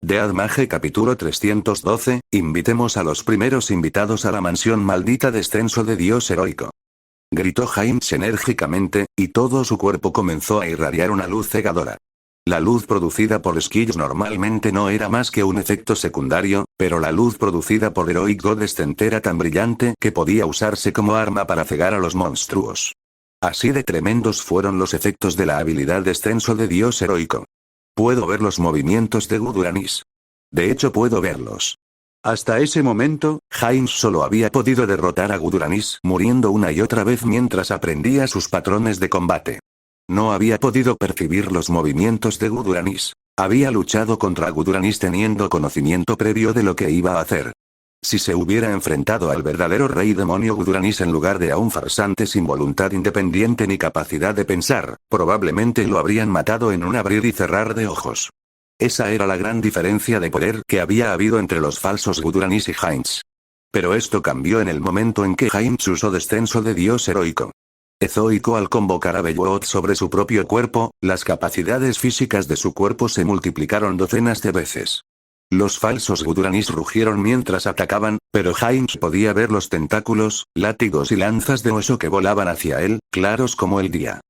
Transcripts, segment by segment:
Death Mage capítulo 312, invitemos a los primeros invitados a la mansión maldita descenso de Dios heroico. Gritó Heinz enérgicamente, y todo su cuerpo comenzó a irradiar una luz cegadora. La luz producida por Skills normalmente no era más que un efecto secundario, pero la luz producida por Heroic Godescent era tan brillante que podía usarse como arma para cegar a los monstruos. Así de tremendos fueron los efectos de la habilidad descenso de Dios heroico. Puedo ver los movimientos de Guduranis. De hecho puedo verlos. Hasta ese momento, Heinz solo había podido derrotar a Guduranis muriendo una y otra vez mientras aprendía sus patrones de combate. No había podido percibir los movimientos de Guduranis. Había luchado contra Guduranis teniendo conocimiento previo de lo que iba a hacer. Si se hubiera enfrentado al verdadero rey demonio Guduranis en lugar de a un farsante sin voluntad independiente ni capacidad de pensar, probablemente lo habrían matado en un abrir y cerrar de ojos. Esa era la gran diferencia de poder que había habido entre los falsos Guduranis y Heinz. Pero esto cambió en el momento en que Heinz usó descenso de Dios heroico. Ezoico al convocar a Belloot sobre su propio cuerpo, las capacidades físicas de su cuerpo se multiplicaron docenas de veces. Los falsos Guduranis rugieron mientras atacaban, pero Heinz podía ver los tentáculos, látigos y lanzas de hueso que volaban hacia él, claros como el día.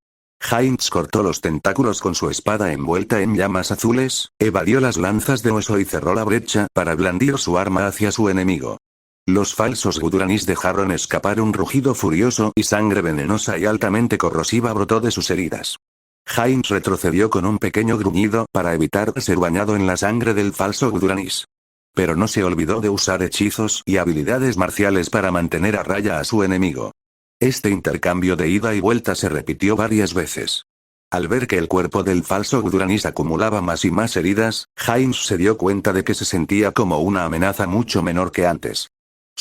Heinz cortó los tentáculos con su espada envuelta en llamas azules, evadió las lanzas de hueso y cerró la brecha para blandir su arma hacia su enemigo. Los falsos Guduranis dejaron escapar un rugido furioso y sangre venenosa y altamente corrosiva brotó de sus heridas. Heinz retrocedió con un pequeño gruñido para evitar ser bañado en la sangre del falso Guduranis. Pero no se olvidó de usar hechizos y habilidades marciales para mantener a raya a su enemigo. Este intercambio de ida y vuelta se repitió varias veces. Al ver que el cuerpo del falso Guduranis acumulaba más y más heridas, Heinz se dio cuenta de que se sentía como una amenaza mucho menor que antes.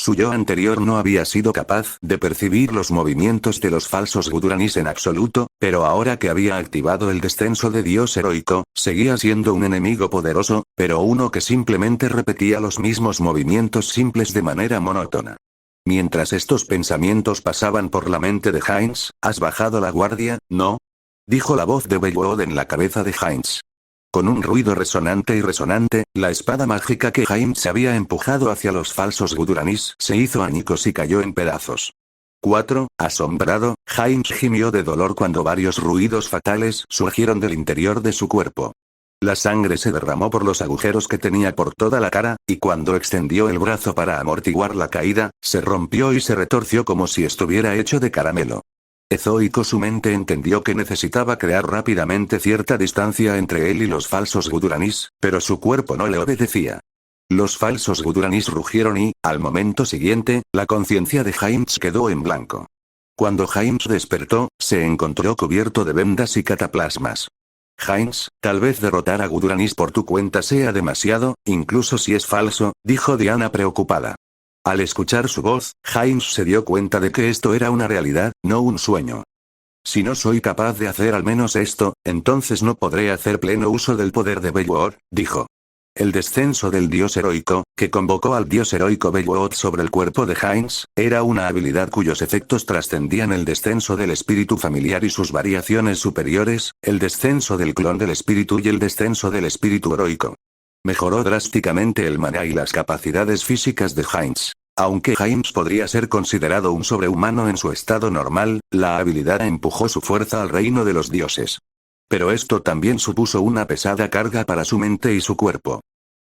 Su yo anterior no había sido capaz de percibir los movimientos de los falsos Guduranis en absoluto, pero ahora que había activado el descenso de Dios heroico, seguía siendo un enemigo poderoso, pero uno que simplemente repetía los mismos movimientos simples de manera monótona. Mientras estos pensamientos pasaban por la mente de Heinz, ¿has bajado la guardia, no? Dijo la voz de Belloot en la cabeza de Heinz. Con un ruido resonante y resonante, la espada mágica que Heinz había empujado hacia los falsos Guduranis se hizo añicos y cayó en pedazos. 4. Asombrado, Heinz gimió de dolor cuando varios ruidos fatales surgieron del interior de su cuerpo. La sangre se derramó por los agujeros que tenía por toda la cara, y cuando extendió el brazo para amortiguar la caída, se rompió y se retorció como si estuviera hecho de caramelo. Ezoico su mente entendió que necesitaba crear rápidamente cierta distancia entre él y los falsos Guduranis, pero su cuerpo no le obedecía. Los falsos Guduranis rugieron y, al momento siguiente, la conciencia de Heinz quedó en blanco. Cuando Heinz despertó, se encontró cubierto de vendas y cataplasmas. Heinz, tal vez derrotar a Guduranis por tu cuenta sea demasiado, incluso si es falso, dijo Diana preocupada. Al escuchar su voz, Heinz se dio cuenta de que esto era una realidad, no un sueño. Si no soy capaz de hacer al menos esto, entonces no podré hacer pleno uso del poder de Belloot, dijo. El descenso del dios heroico, que convocó al dios heroico Belloot sobre el cuerpo de Heinz, era una habilidad cuyos efectos trascendían el descenso del espíritu familiar y sus variaciones superiores, el descenso del clon del espíritu y el descenso del espíritu heroico. Mejoró drásticamente el maná y las capacidades físicas de Heinz. Aunque Heinz podría ser considerado un sobrehumano en su estado normal, la habilidad empujó su fuerza al reino de los dioses. Pero esto también supuso una pesada carga para su mente y su cuerpo.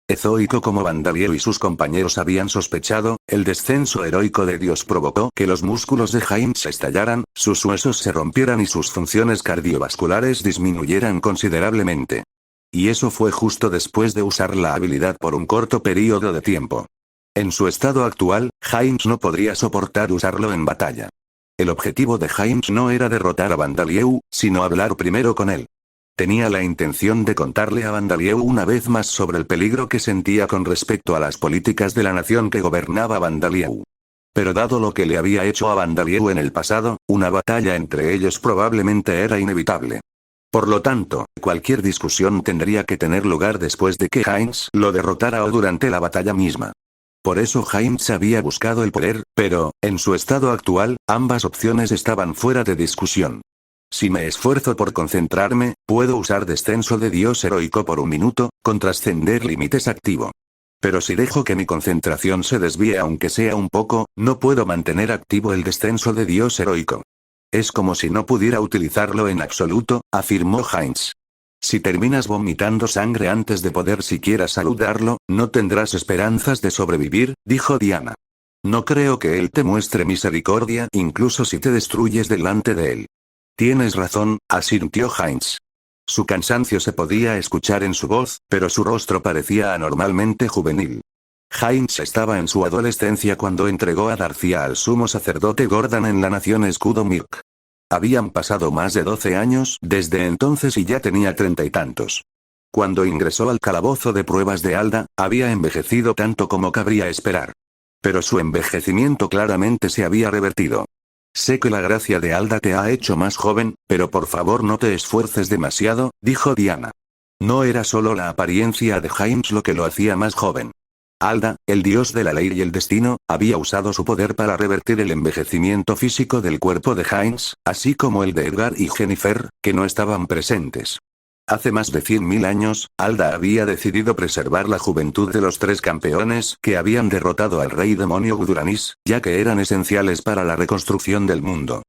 Ezoico como Vandalieu y sus compañeros habían sospechado, el descenso heroico de Dios provocó que los músculos de Heinz estallaran, sus huesos se rompieran y sus funciones cardiovasculares disminuyeran considerablemente. Y eso fue justo después de usar la habilidad por un corto periodo de tiempo. En su estado actual, Heinz no podría soportar usarlo en batalla. El objetivo de Heinz no era derrotar a Vandalieu, sino hablar primero con él. Tenía la intención de contarle a Vandalieu una vez más sobre el peligro que sentía con respecto a las políticas de la nación que gobernaba Vandalieu. Pero dado lo que le había hecho a Vandalieu en el pasado, una batalla entre ellos probablemente era inevitable. Por lo tanto, cualquier discusión tendría que tener lugar después de que Heinz lo derrotara o durante la batalla misma. Por eso Heinz había buscado el poder, pero, en su estado actual, ambas opciones estaban fuera de discusión. Si me esfuerzo por concentrarme, puedo usar descenso de Dios heroico por un minuto, con trascender límites activo. Pero si dejo que mi concentración se desvíe aunque sea un poco, no puedo mantener activo el descenso de Dios heroico. Es como si no pudiera utilizarlo en absoluto, afirmó Heinz. Si terminas vomitando sangre antes de poder siquiera saludarlo, no tendrás esperanzas de sobrevivir, dijo Diana. No creo que él te muestre misericordia incluso si te destruyes delante de él. Tienes razón, asintió Heinz. Su cansancio se podía escuchar en su voz, pero su rostro parecía anormalmente juvenil. Heinz estaba en su adolescencia cuando entregó a Darcia al sumo sacerdote Gordon en la nación Escudo Milk. Habían pasado más de 12 años desde entonces y ya tenía 30 y tantos. Cuando ingresó al calabozo de pruebas de Alda, había envejecido tanto como cabría esperar. Pero su envejecimiento claramente se había revertido. Sé que la gracia de Alda te ha hecho más joven, pero por favor no te esfuerces demasiado, dijo Diana. No era solo la apariencia de Heinz lo que lo hacía más joven. Alda, el dios de la ley y el destino, había usado su poder para revertir el envejecimiento físico del cuerpo de Heinz, así como el de Edgar y Jennifer, que no estaban presentes. Hace más de 100.000 años, Alda había decidido preservar la juventud de los 3 campeones que habían derrotado al rey demonio Guduranis, ya que eran esenciales para la reconstrucción del mundo.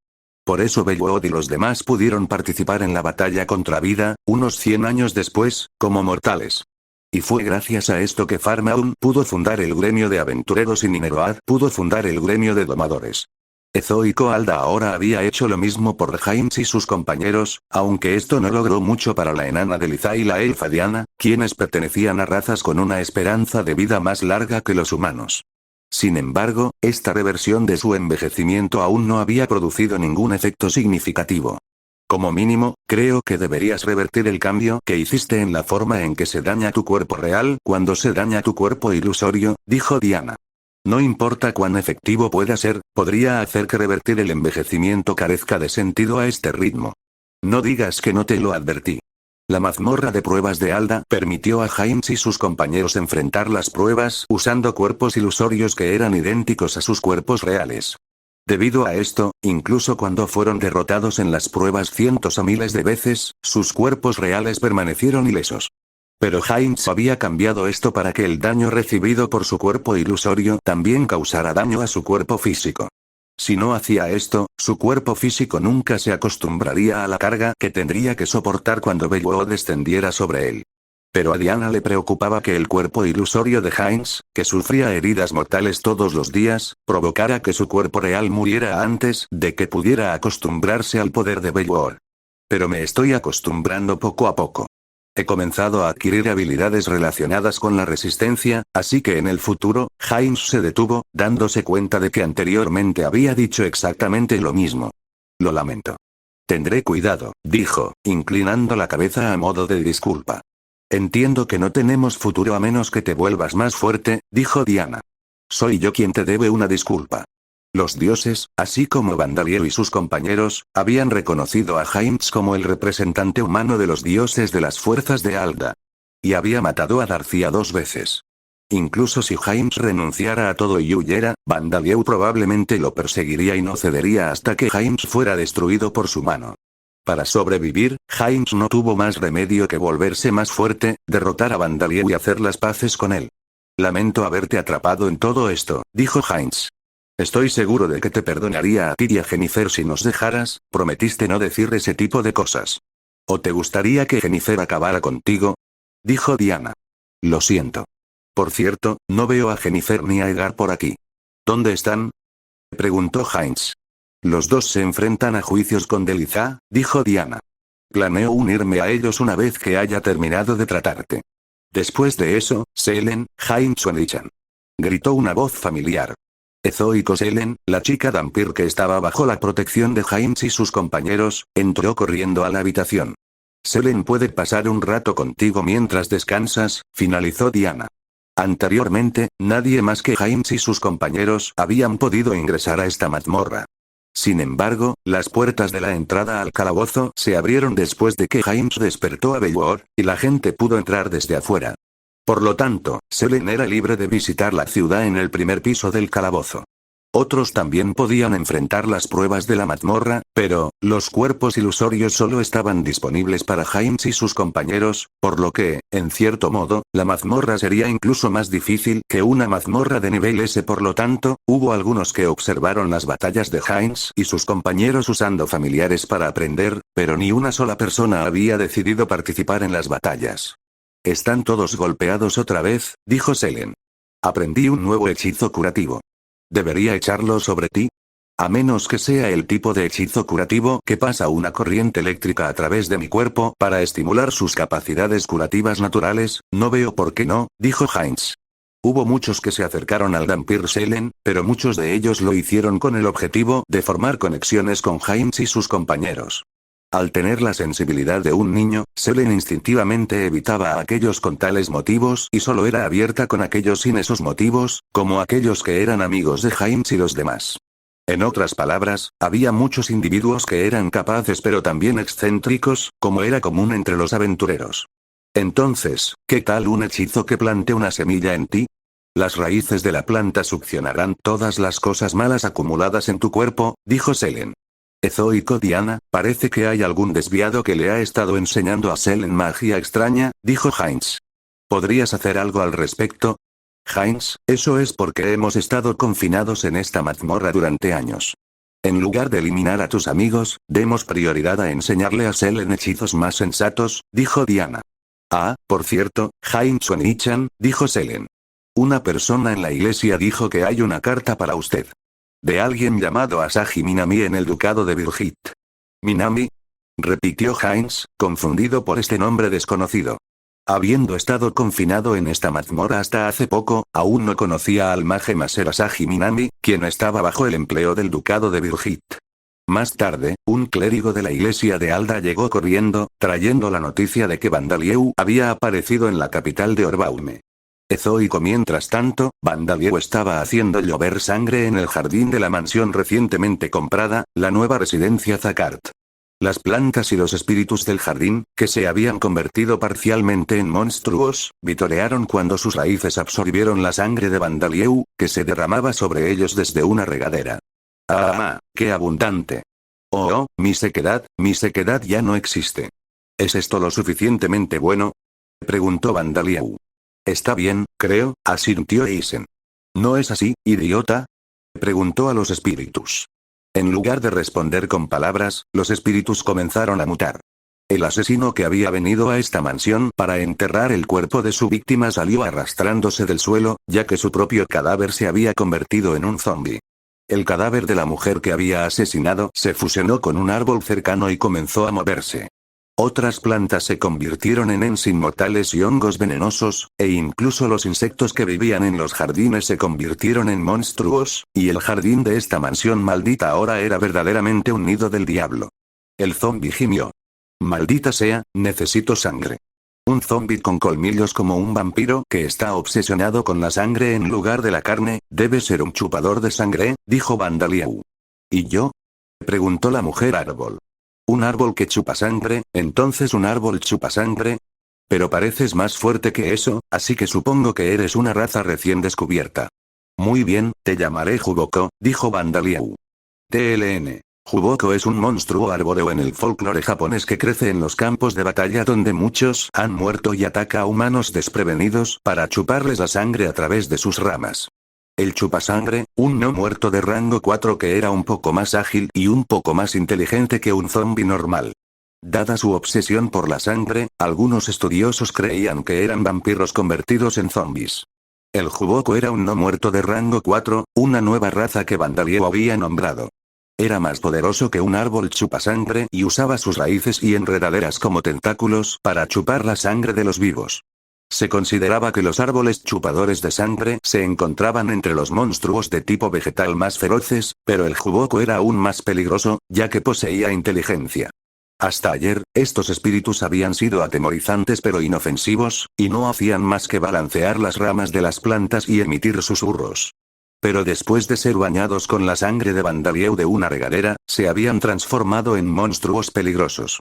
Por eso Belwood y los demás pudieron participar en la batalla contra Vida, unos 100 años después, como mortales. Y fue gracias a esto que Farmaun pudo fundar el gremio de aventureros y Nineroad pudo fundar el gremio de domadores. Ezoico Alda ahora había hecho lo mismo por Heinz y sus compañeros, aunque esto no logró mucho para la enana de Liza y la elfa Diana, quienes pertenecían a razas con una esperanza de vida más larga que los humanos. Sin embargo, esta reversión de su envejecimiento aún no había producido ningún efecto significativo. Como mínimo, creo que deberías revertir el cambio que hiciste en la forma en que se daña tu cuerpo real cuando se daña tu cuerpo ilusorio, dijo Diana. No importa cuán efectivo pueda ser, podría hacer que revertir el envejecimiento carezca de sentido a este ritmo. No digas que no te lo advertí. La mazmorra de pruebas de Alda permitió a Heinz y sus compañeros enfrentar las pruebas usando cuerpos ilusorios que eran idénticos a sus cuerpos reales. Debido a esto, incluso cuando fueron derrotados en las pruebas cientos o miles de veces, sus cuerpos reales permanecieron ilesos. Pero Heinz había cambiado esto para que el daño recibido por su cuerpo ilusorio también causara daño a su cuerpo físico. Si no hacía esto, su cuerpo físico nunca se acostumbraría a la carga que tendría que soportar cuando Belwood descendiera sobre él. Pero a Diana le preocupaba que el cuerpo ilusorio de Heinz, que sufría heridas mortales todos los días, provocara que su cuerpo real muriera antes de que pudiera acostumbrarse al poder de Belwood. Pero me estoy acostumbrando poco a poco. He comenzado a adquirir habilidades relacionadas con la resistencia, así que en el futuro, Heinz se detuvo, dándose cuenta de que anteriormente había dicho exactamente lo mismo. Lo lamento. Tendré cuidado, dijo, inclinando la cabeza a modo de disculpa. Entiendo que no tenemos futuro a menos que te vuelvas más fuerte, dijo Diana. Soy yo quien te debe una disculpa. Los dioses, así como Vandaliel y sus compañeros, habían reconocido a Heinz como el representante humano de los dioses de las fuerzas de Alda. Y había matado a Darcia 2 veces. Incluso si Heinz renunciara a todo y huyera, Vandaliel probablemente lo perseguiría y no cedería hasta que Heinz fuera destruido por su mano. Para sobrevivir, Heinz no tuvo más remedio que volverse más fuerte, derrotar a Vandaliel y hacer las paces con él. Lamento haberte atrapado en todo esto, dijo Heinz. Estoy seguro de que te perdonaría a ti y a Jennifer si nos dejaras, prometiste no decir ese tipo de cosas. ¿O te gustaría que Jennifer acabara contigo? Dijo Diana. Lo siento. Por cierto, no veo a Jennifer ni a Edgar por aquí. ¿Dónde están? Preguntó Heinz. Los dos se enfrentan a juicios con Deliza, dijo Diana. Planeo unirme a ellos una vez que haya terminado de tratarte. Después de eso, Selene, Heinz o Nichan. Gritó una voz familiar. Ezoico Selene, la chica Dampir que estaba bajo la protección de Heinz y sus compañeros, entró corriendo a la habitación. Selene puede pasar un rato contigo mientras descansas, finalizó Diana. Anteriormente, nadie más que Heinz y sus compañeros habían podido ingresar a esta mazmorra. Sin embargo, las puertas de la entrada al calabozo se abrieron después de que Heinz despertó a Belwood, y la gente pudo entrar desde afuera. Por lo tanto, Selene era libre de visitar la ciudad en el primer piso del calabozo. Otros también podían enfrentar las pruebas de la mazmorra, pero, los cuerpos ilusorios solo estaban disponibles para Heinz y sus compañeros, por lo que, en cierto modo, la mazmorra sería incluso más difícil que una mazmorra de nivel S. Por lo tanto, hubo algunos que observaron las batallas de Heinz y sus compañeros usando familiares para aprender, pero ni una sola persona había decidido participar en las batallas. «Están todos golpeados otra vez», dijo Selen. «Aprendí un nuevo hechizo curativo. ¿Debería echarlo sobre ti? A menos que sea el tipo de hechizo curativo que pasa una corriente eléctrica a través de mi cuerpo para estimular sus capacidades curativas naturales, no veo por qué no», dijo Heinz. Hubo muchos que se acercaron al Vampir Selen, pero muchos de ellos lo hicieron con el objetivo de formar conexiones con Heinz y sus compañeros. Al tener la sensibilidad de un niño, Selen instintivamente evitaba a aquellos con tales motivos y solo era abierta con aquellos sin esos motivos, como aquellos que eran amigos de Heinz y los demás. En otras palabras, había muchos individuos que eran capaces pero también excéntricos, como era común entre los aventureros. Entonces, ¿qué tal un hechizo que plante una semilla en ti? Las raíces de la planta succionarán todas las cosas malas acumuladas en tu cuerpo, dijo Selen. Ezoico Diana, parece que hay algún desviado que le ha estado enseñando a Selen magia extraña, dijo Heinz. ¿Podrías hacer algo al respecto? Heinz, eso es porque hemos estado confinados en esta mazmorra durante años. En lugar de eliminar a tus amigos, demos prioridad a enseñarle a Selen hechizos más sensatos, dijo Diana. Ah, por cierto, Heinz Onichan, dijo Selen. Una persona en la iglesia dijo que hay una carta para usted. De alguien llamado Asahi Minami en el ducado de Virgit. ¿Minami? Repitió Heinz, confundido por este nombre desconocido. Habiendo estado confinado en esta mazmorra hasta hace poco, aún no conocía al maje Maser Asahi Minami, quien estaba bajo el empleo del ducado de Virgit. Más tarde, un clérigo de la iglesia de Alda llegó corriendo, trayendo la noticia de que Vandalieu había aparecido en la capital de Orbaume. Ezoico. Mientras tanto, Vandalieu estaba haciendo llover sangre en el jardín de la mansión recientemente comprada, la nueva residencia Zakart. Las plantas y los espíritus del jardín, que se habían convertido parcialmente en monstruos, vitorearon cuando sus raíces absorbieron la sangre de Vandalieu, que se derramaba sobre ellos desde una regadera. ¡Ah, qué abundante! Oh, mi sequedad ya no existe. ¿Es esto lo suficientemente bueno? Preguntó Vandalieu. Está bien, creo, asintió Eisen. ¿No es así, idiota? Preguntó a los espíritus. En lugar de responder con palabras, los espíritus comenzaron a mutar. El asesino que había venido a esta mansión para enterrar el cuerpo de su víctima salió arrastrándose del suelo, ya que su propio cadáver se había convertido en un zombi. El cadáver de la mujer que había asesinado se fusionó con un árbol cercano y comenzó a moverse. Otras plantas se convirtieron en ens inmortales y hongos venenosos, e incluso los insectos que vivían en los jardines se convirtieron en monstruos, y el jardín de esta mansión maldita ahora era verdaderamente un nido del diablo. El zombi gimió. Maldita sea, necesito sangre. Un zombi con colmillos como un vampiro que está obsesionado con la sangre en lugar de la carne, debe ser un chupador de sangre, dijo Vandalieu. ¿Y yo? Preguntó la mujer árbol. ¿Un árbol que chupa sangre, entonces un árbol chupa sangre? Pero pareces más fuerte que eso, así que supongo que eres una raza recién descubierta. Muy bien, te llamaré Juboko, dijo Vandalieu. TLN. Juboko es un monstruo arbóreo en el folclore japonés que crece en los campos de batalla donde muchos han muerto y ataca a humanos desprevenidos para chuparles la sangre a través de sus ramas. El chupasangre, un no muerto de rango 4 que era un poco más ágil y un poco más inteligente que un zombi normal. Dada su obsesión por la sangre, algunos estudiosos creían que eran vampiros convertidos en zombis. El Juboko era un no muerto de rango 4, una nueva raza que Vandalieu había nombrado. Era más poderoso que un árbol chupasangre y usaba sus raíces y enredaderas como tentáculos para chupar la sangre de los vivos. Se consideraba que los árboles chupadores de sangre se encontraban entre los monstruos de tipo vegetal más feroces, pero el Juboko era aún más peligroso, ya que poseía inteligencia. Hasta ayer, estos espíritus habían sido atemorizantes pero inofensivos, y no hacían más que balancear las ramas de las plantas y emitir susurros. Pero después de ser bañados con la sangre de Vandalieu de una regadera, se habían transformado en monstruos peligrosos.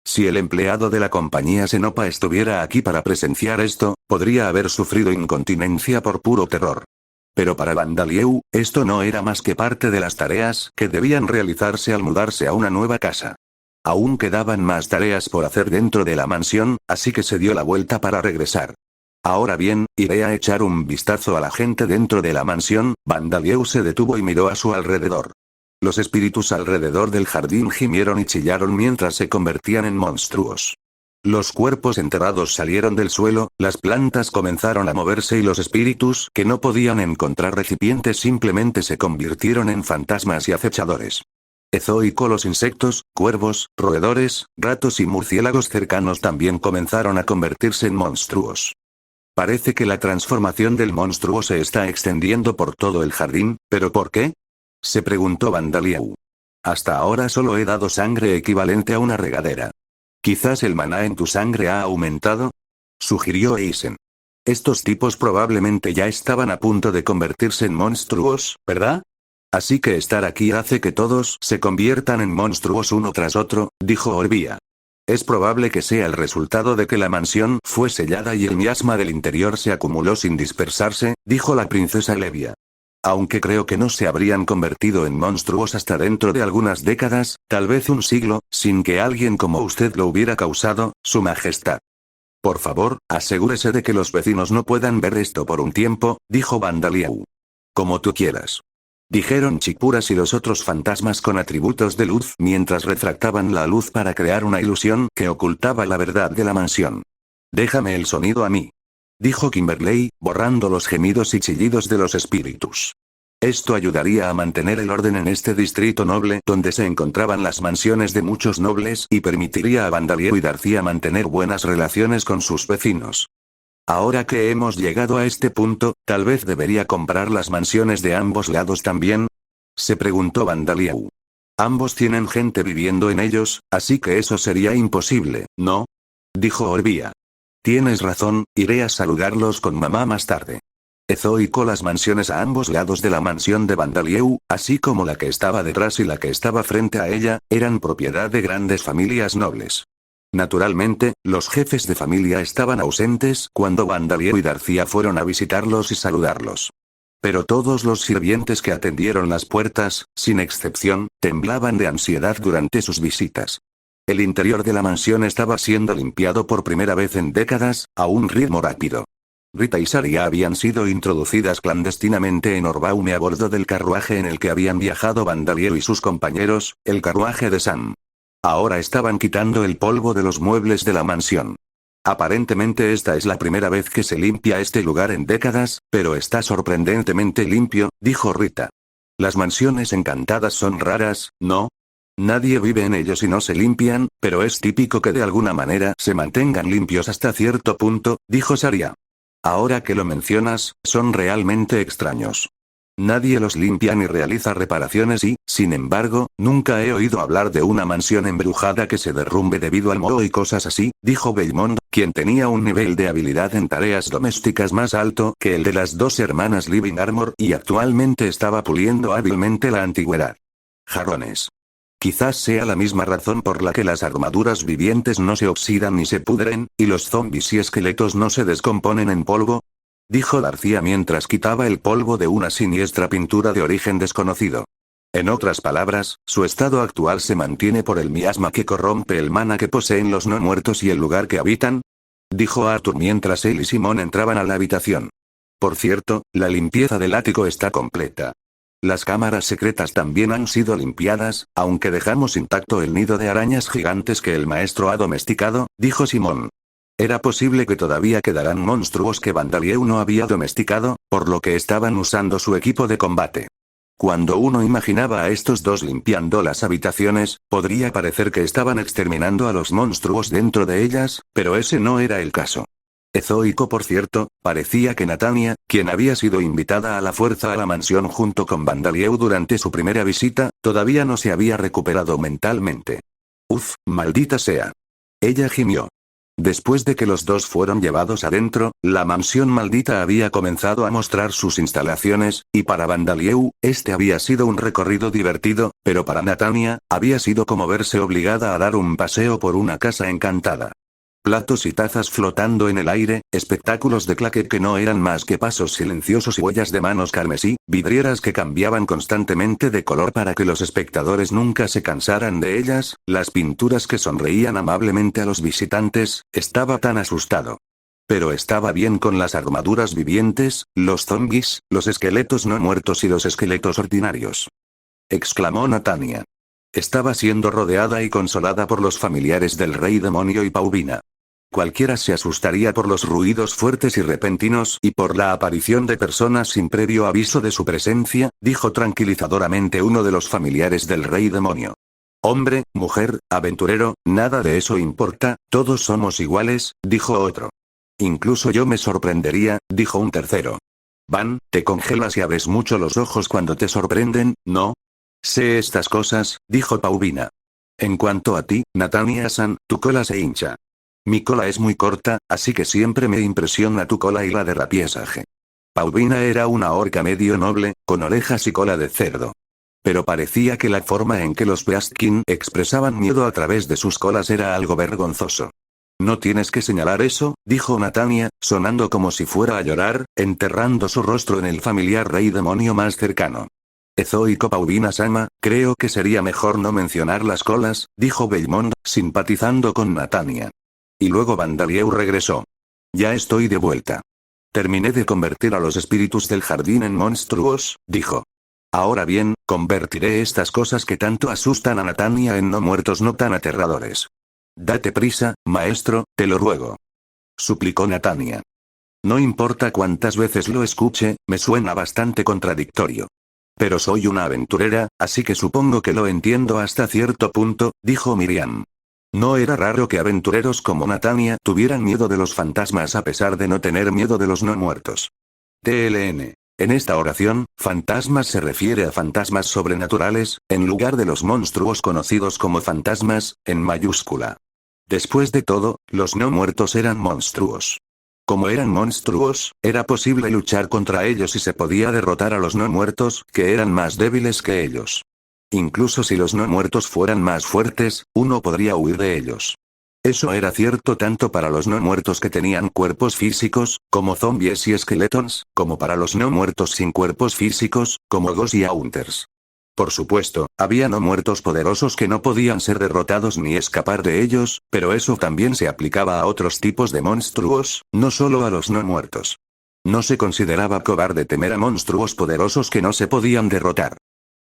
Si el empleado de la compañía Senopa estuviera aquí para presenciar esto, podría haber sufrido incontinencia por puro terror. Pero para Vandalieu, esto no era más que parte de las tareas que debían realizarse al mudarse a una nueva casa. Aún quedaban más tareas por hacer dentro de la mansión, así que se dio la vuelta para regresar. Ahora bien, iré a echar un vistazo a la gente dentro de la mansión. Vandalieu se detuvo y miró a su alrededor. Los espíritus alrededor del jardín gimieron y chillaron mientras se convertían en monstruos. Los cuerpos enterrados salieron del suelo, las plantas comenzaron a moverse y los espíritus que no podían encontrar recipientes simplemente se convirtieron en fantasmas y acechadores. Ezoico, los insectos, cuervos, roedores, ratos y murciélagos cercanos también comenzaron a convertirse en monstruos. Parece que la transformación del monstruo se está extendiendo por todo el jardín, ¿pero por qué? Se preguntó Vandalieu. Hasta ahora solo he dado sangre equivalente a una regadera. ¿Quizás el maná en tu sangre ha aumentado?, sugirió Eisen. Estos tipos probablemente ya estaban a punto de convertirse en monstruos, ¿verdad? Así que estar aquí hace que todos se conviertan en monstruos uno tras otro, dijo Orbia. Es probable que sea el resultado de que la mansión fue sellada y el miasma del interior se acumuló sin dispersarse, dijo la princesa Levia. Aunque creo que no se habrían convertido en monstruos hasta dentro de algunas décadas, tal vez un siglo, sin que alguien como usted lo hubiera causado, Su Majestad. Por favor, asegúrese de que los vecinos no puedan ver esto por un tiempo, dijo Vandalieu. Como tú quieras. Dijeron Chipuras y los otros fantasmas con atributos de luz mientras refractaban la luz para crear una ilusión que ocultaba la verdad de la mansión. Déjame el sonido a mí, dijo Kimberley, borrando los gemidos y chillidos de los espíritus. Esto ayudaría a mantener el orden en este distrito noble donde se encontraban las mansiones de muchos nobles y permitiría a Vandalieu y García mantener buenas relaciones con sus vecinos. Ahora que hemos llegado a este punto, ¿tal vez debería comprar las mansiones de ambos lados también?, se preguntó Vandalieu. Ambos tienen gente viviendo en ellos, así que eso sería imposible, ¿no?, dijo Orbia. Tienes razón, iré a saludarlos con mamá más tarde. Ezoico, las mansiones a ambos lados de la mansión de Vandalieu, así como la que estaba detrás y la que estaba frente a ella, eran propiedad de grandes familias nobles. Naturalmente, los jefes de familia estaban ausentes cuando Vandalieu y García fueron a visitarlos y saludarlos. Pero todos los sirvientes que atendieron las puertas, sin excepción, temblaban de ansiedad durante sus visitas. El interior de la mansión estaba siendo limpiado por primera vez en décadas, a un ritmo rápido. Rita y Saria habían sido introducidas clandestinamente en Orbaume a bordo del carruaje en el que habían viajado Vandalieu y sus compañeros, el carruaje de Sam. Ahora estaban quitando el polvo de los muebles de la mansión. Aparentemente esta es la primera vez que se limpia este lugar en décadas, pero está sorprendentemente limpio, dijo Rita. Las mansiones encantadas son raras, ¿no? Nadie vive en ellos y no se limpian, pero es típico que de alguna manera se mantengan limpios hasta cierto punto, dijo Saria. Ahora que lo mencionas, son realmente extraños. Nadie los limpia ni realiza reparaciones y, sin embargo, nunca he oído hablar de una mansión embrujada que se derrumbe debido al moho y cosas así, dijo Belmont, quien tenía un nivel de habilidad en tareas domésticas más alto que el de las dos hermanas Living Armor y actualmente estaba puliendo hábilmente la antigüedad. Jarrones. Quizás sea la misma razón por la que las armaduras vivientes no se oxidan ni se pudren, y los zombies y esqueletos no se descomponen en polvo, dijo García mientras quitaba el polvo de una siniestra pintura de origen desconocido. En otras palabras, su estado actual se mantiene por el miasma que corrompe el mana que poseen los no muertos y el lugar que habitan, dijo Arthur mientras él y Simón entraban a la habitación. Por cierto, la limpieza del ático está completa. Las cámaras secretas también han sido limpiadas, aunque dejamos intacto el nido de arañas gigantes que el maestro ha domesticado, dijo Simón. Era posible que todavía quedaran monstruos que Vandalieu no había domesticado, por lo que estaban usando su equipo de combate. Cuando uno imaginaba a estos dos limpiando las habitaciones, podría parecer que estaban exterminando a los monstruos dentro de ellas, pero ese no era el caso. Ezoico, por cierto, parecía que Natania, quien había sido invitada a la fuerza a la mansión junto con Vandalieu durante su primera visita, todavía no se había recuperado mentalmente. Uf, maldita sea. Ella gimió. Después de que los dos fueron llevados adentro, la mansión maldita había comenzado a mostrar sus instalaciones, y para Vandalieu, este había sido un recorrido divertido, pero para Natania, había sido como verse obligada a dar un paseo por una casa encantada. Platos y tazas flotando en el aire, espectáculos de claquet que no eran más que pasos silenciosos y huellas de manos carmesí, vidrieras que cambiaban constantemente de color para que los espectadores nunca se cansaran de ellas, las pinturas que sonreían amablemente a los visitantes. Estaba tan asustado. Pero estaba bien con las armaduras vivientes, los zombies, los esqueletos no muertos y los esqueletos ordinarios. Exclamó Natania. Estaba siendo rodeada y consolada por los familiares del rey demonio y Paulina. Cualquiera se asustaría por los ruidos fuertes y repentinos y por la aparición de personas sin previo aviso de su presencia, dijo tranquilizadoramente uno de los familiares del rey demonio. Hombre, mujer, aventurero, nada de eso importa, todos somos iguales, dijo otro. Incluso yo me sorprendería, dijo un tercero. Van, te congelas y abres mucho los ojos cuando te sorprenden, ¿no? Sé estas cosas, dijo Paulina. En cuanto a ti, Natania-san, tu cola se hincha. Mi cola es muy corta, así que siempre me impresiona tu cola y la de rapiesaje. Paulina era una orca medio noble, con orejas y cola de cerdo. Pero parecía que la forma en que los Beastkin expresaban miedo a través de sus colas era algo vergonzoso. No tienes que señalar eso, dijo Natania, sonando como si fuera a llorar, enterrando su rostro en el familiar rey demonio más cercano. Ezoico Paulina-sama, creo que sería mejor no mencionar las colas, dijo Belmont, simpatizando con Natania. Y luego Vandalieu regresó. Ya estoy de vuelta. Terminé de convertir a los espíritus del jardín en monstruos, dijo. Ahora bien, convertiré estas cosas que tanto asustan a Natania en no muertos no tan aterradores. Date prisa, maestro, te lo ruego. Suplicó Natania. No importa cuántas veces lo escuche, me suena bastante contradictorio. Pero soy una aventurera, así que supongo que lo entiendo hasta cierto punto, dijo Miriam. No era raro que aventureros como Natania tuvieran miedo de los fantasmas a pesar de no tener miedo de los no muertos. TLN. En esta oración, fantasmas se refiere a fantasmas sobrenaturales, en lugar de los monstruos conocidos como fantasmas, en mayúscula. Después de todo, los no muertos eran monstruos. Como eran monstruos, era posible luchar contra ellos y se podía derrotar a los no muertos, que eran más débiles que ellos. Incluso si los no muertos fueran más fuertes, uno podría huir de ellos. Eso era cierto tanto para los no muertos que tenían cuerpos físicos, como zombies y esqueletons, como para los no muertos sin cuerpos físicos, como ghosts y haunters. Por supuesto, había no muertos poderosos que no podían ser derrotados ni escapar de ellos, pero eso también se aplicaba a otros tipos de monstruos, no solo a los no muertos. No se consideraba cobarde temer a monstruos poderosos que no se podían derrotar.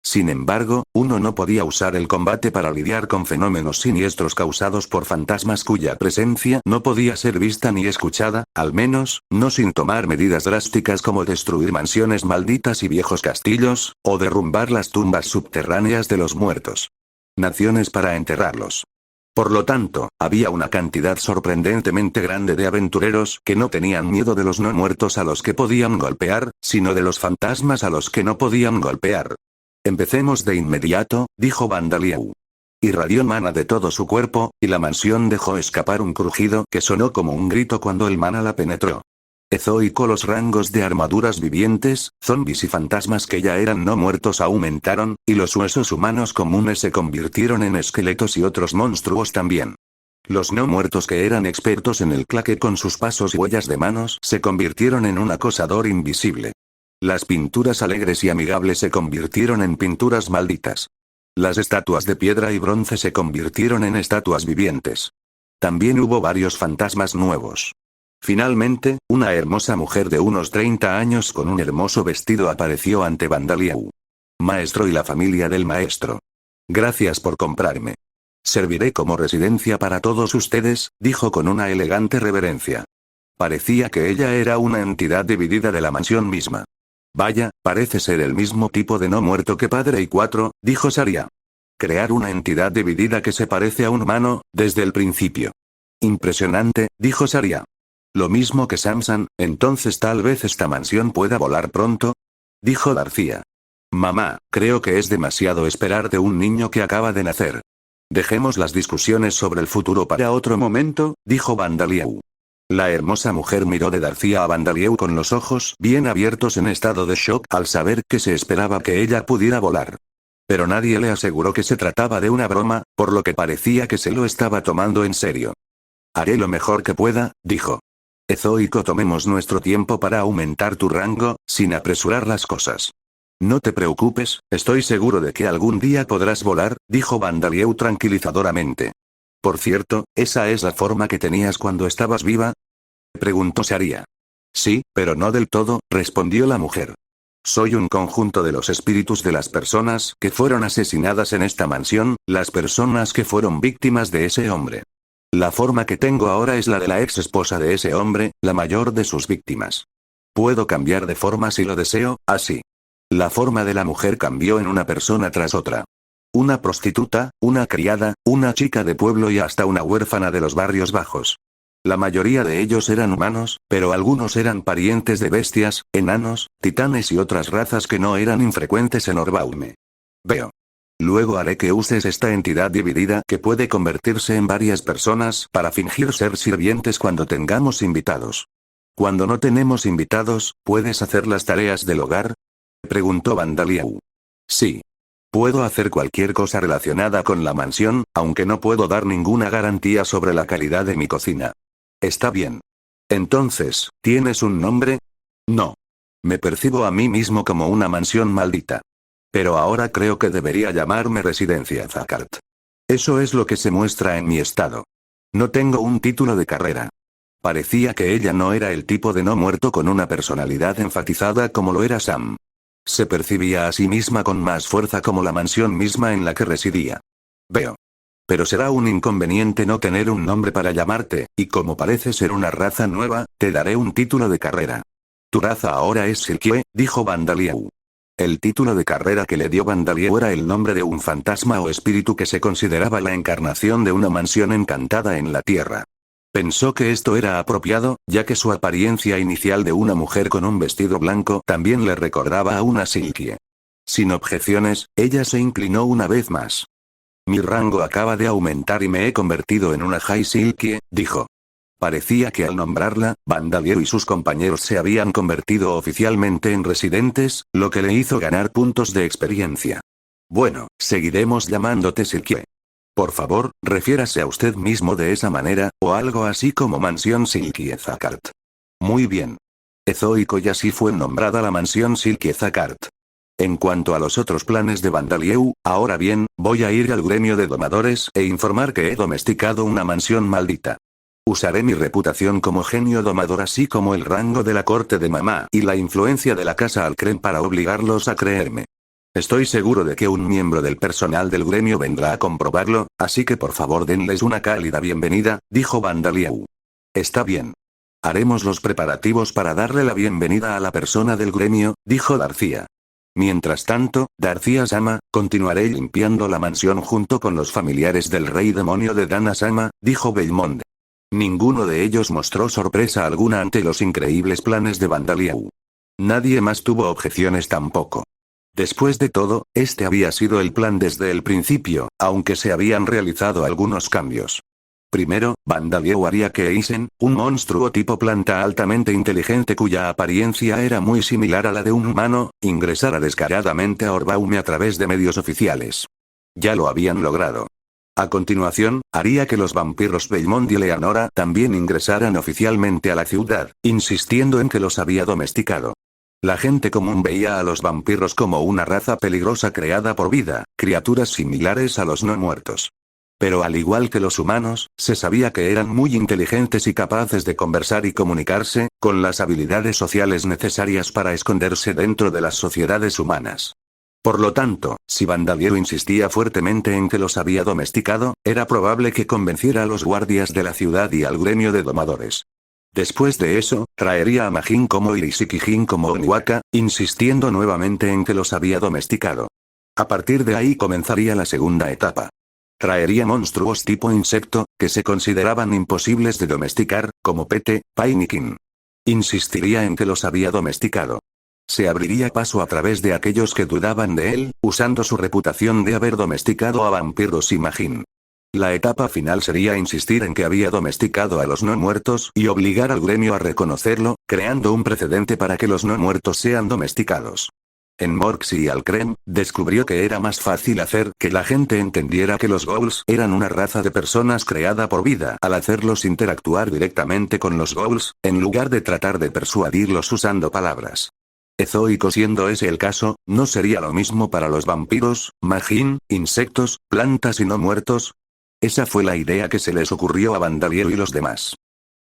Sin embargo, uno no podía usar el combate para lidiar con fenómenos siniestros causados por fantasmas cuya presencia no podía ser vista ni escuchada, al menos, no sin tomar medidas drásticas como destruir mansiones malditas y viejos castillos, o derrumbar las tumbas subterráneas de los muertos. Naciones para enterrarlos. Por lo tanto, había una cantidad sorprendentemente grande de aventureros que no tenían miedo de los no muertos a los que podían golpear, sino de los fantasmas a los que no podían golpear. Empecemos de inmediato, dijo Vandalieu. Irradió mana de todo su cuerpo, y la mansión dejó escapar un crujido que sonó como un grito cuando el mana la penetró. Ezoico los rangos de armaduras vivientes, zombies y fantasmas que ya eran no muertos aumentaron, y los huesos humanos comunes se convirtieron en esqueletos y otros monstruos también. Los no muertos que eran expertos en el claque con sus pasos y huellas de manos se convirtieron en un acosador invisible. Las pinturas alegres y amigables se convirtieron en pinturas malditas. Las estatuas de piedra y bronce se convirtieron en estatuas vivientes. También hubo varios fantasmas nuevos. Finalmente, una hermosa mujer de unos 30 años con un hermoso vestido apareció ante Vandalieu. Maestro y la familia del maestro. Gracias por comprarme. Serviré como residencia para todos ustedes, dijo con una elegante reverencia. Parecía que ella era una entidad dividida de la mansión misma. Vaya, parece ser el mismo tipo de no muerto que Padre y Cuatro, dijo Saria. Crear una entidad dividida que se parece a un humano, desde el principio. Impresionante, dijo Saria. Lo mismo que Samson, entonces tal vez esta mansión pueda volar pronto. Dijo García. Mamá, creo que es demasiado esperar de un niño que acaba de nacer. Dejemos las discusiones sobre el futuro para otro momento, dijo Vandalieu. La hermosa mujer miró de García a Vandalieu con los ojos bien abiertos en estado de shock al saber que se esperaba que ella pudiera volar. Pero nadie le aseguró que se trataba de una broma, por lo que parecía que se lo estaba tomando en serio. Haré lo mejor que pueda, dijo. Ezoico, tomemos nuestro tiempo para aumentar tu rango, sin apresurar las cosas. No te preocupes, estoy seguro de que algún día podrás volar, dijo Bandalieu tranquilizadoramente. Por cierto, ¿esa es la forma que tenías cuando estabas viva?, preguntó Sharia. Sí, pero no del todo, respondió la mujer. Soy un conjunto de los espíritus de las personas que fueron asesinadas en esta mansión, las personas que fueron víctimas de ese hombre. La forma que tengo ahora es la de la ex esposa de ese hombre, la mayor de sus víctimas. Puedo cambiar de forma si lo deseo, así. La forma de la mujer cambió en una persona tras otra. Una prostituta, una criada, una chica de pueblo y hasta una huérfana de los barrios bajos. La mayoría de ellos eran humanos, pero algunos eran parientes de bestias, enanos, titanes y otras razas que no eran infrecuentes en Orbaume. Veo. Luego haré que uses esta entidad dividida que puede convertirse en varias personas para fingir ser sirvientes cuando tengamos invitados. Cuando no tenemos invitados, ¿puedes hacer las tareas del hogar?, preguntó Bandalieu. Sí. Puedo hacer cualquier cosa relacionada con la mansión, aunque no puedo dar ninguna garantía sobre la calidad de mi cocina. Está bien. Entonces, ¿tienes un nombre? No. Me percibo a mí mismo como una mansión maldita. Pero ahora creo que debería llamarme Residencia Zackart. Eso es lo que se muestra en mi estado. No tengo un título de carrera. Parecía que ella no era el tipo de no muerto con una personalidad enfatizada como lo era Sam. Se percibía a sí misma con más fuerza como la mansión misma en la que residía. Veo. Pero será un inconveniente no tener un nombre para llamarte, y como parece ser una raza nueva, te daré un título de carrera. Tu raza ahora es Silkie, dijo Bandalieu. El título de carrera que le dio Bandalieu era el nombre de un fantasma o espíritu que se consideraba la encarnación de una mansión encantada en la tierra. Pensó que esto era apropiado, ya que su apariencia inicial de una mujer con un vestido blanco también le recordaba a una Silkie. Sin objeciones, ella se inclinó una vez más. Mi rango acaba de aumentar y me he convertido en una High Silkie, dijo. Parecía que al nombrarla, Bandalieu y sus compañeros se habían convertido oficialmente en residentes, lo que le hizo ganar puntos de experiencia. Bueno, seguiremos llamándote Silkie. Por favor, refiérase a usted mismo de esa manera, o algo así como Mansión Silkie Zackart. Muy bien. Ezoico y así fue nombrada la Mansión Silkie Zackart. En cuanto a los otros planes de Bandalieu, ahora bien, voy a ir al gremio de domadores e informar que he domesticado una mansión maldita. Usaré mi reputación como genio domador así como el rango de la corte de mamá y la influencia de la casa Alcrem para obligarlos a creerme. Estoy seguro de que un miembro del personal del gremio vendrá a comprobarlo, así que por favor denles una cálida bienvenida, dijo Bandalieu. Está bien. Haremos los preparativos para darle la bienvenida a la persona del gremio, dijo Darcía. Mientras tanto, Darcía-sama, continuaré limpiando la mansión junto con los familiares del rey demonio de Dana-sama, dijo Belmonte. Ninguno de ellos mostró sorpresa alguna ante los increíbles planes de Bandalieu. Nadie más tuvo objeciones tampoco. Después de todo, este había sido el plan desde el principio, aunque se habían realizado algunos cambios. Primero, Bandalieu haría que Eisen, un monstruo tipo planta altamente inteligente cuya apariencia era muy similar a la de un humano, ingresara descaradamente a Orbaume a través de medios oficiales. Ya lo habían logrado. A continuación, haría que los vampiros Belmont y Leonora también ingresaran oficialmente a la ciudad, insistiendo en que los había domesticado. La gente común veía a los vampiros como una raza peligrosa creada por vida, criaturas similares a los no muertos. Pero al igual que los humanos, se sabía que eran muy inteligentes y capaces de conversar y comunicarse, con las habilidades sociales necesarias para esconderse dentro de las sociedades humanas. Por lo tanto, si Bandalieu insistía fuertemente en que los había domesticado, era probable que convenciera a los guardias de la ciudad y al gremio de domadores. Después de eso, traería a Majin como y Shikijin como Oniwaka, insistiendo nuevamente en que los había domesticado. A partir de ahí comenzaría la segunda etapa. Traería monstruos tipo insecto, que se consideraban imposibles de domesticar, como Pete, Pain y Kin. Insistiría en que los había domesticado. Se abriría paso a través de aquellos que dudaban de él, usando su reputación de haber domesticado a vampiros y Majin. La etapa final sería insistir en que había domesticado a los no muertos y obligar al gremio a reconocerlo, creando un precedente para que los no muertos sean domesticados. En Morxie Alcrem, descubrió que era más fácil hacer que la gente entendiera que los Ghouls eran una raza de personas creada por vida al hacerlos interactuar directamente con los Ghouls, en lugar de tratar de persuadirlos usando palabras. Ezoico, siendo ese el caso, ¿no sería lo mismo para los vampiros, magín, insectos, plantas y no muertos? Esa fue la idea que se les ocurrió a Bandalieu y los demás.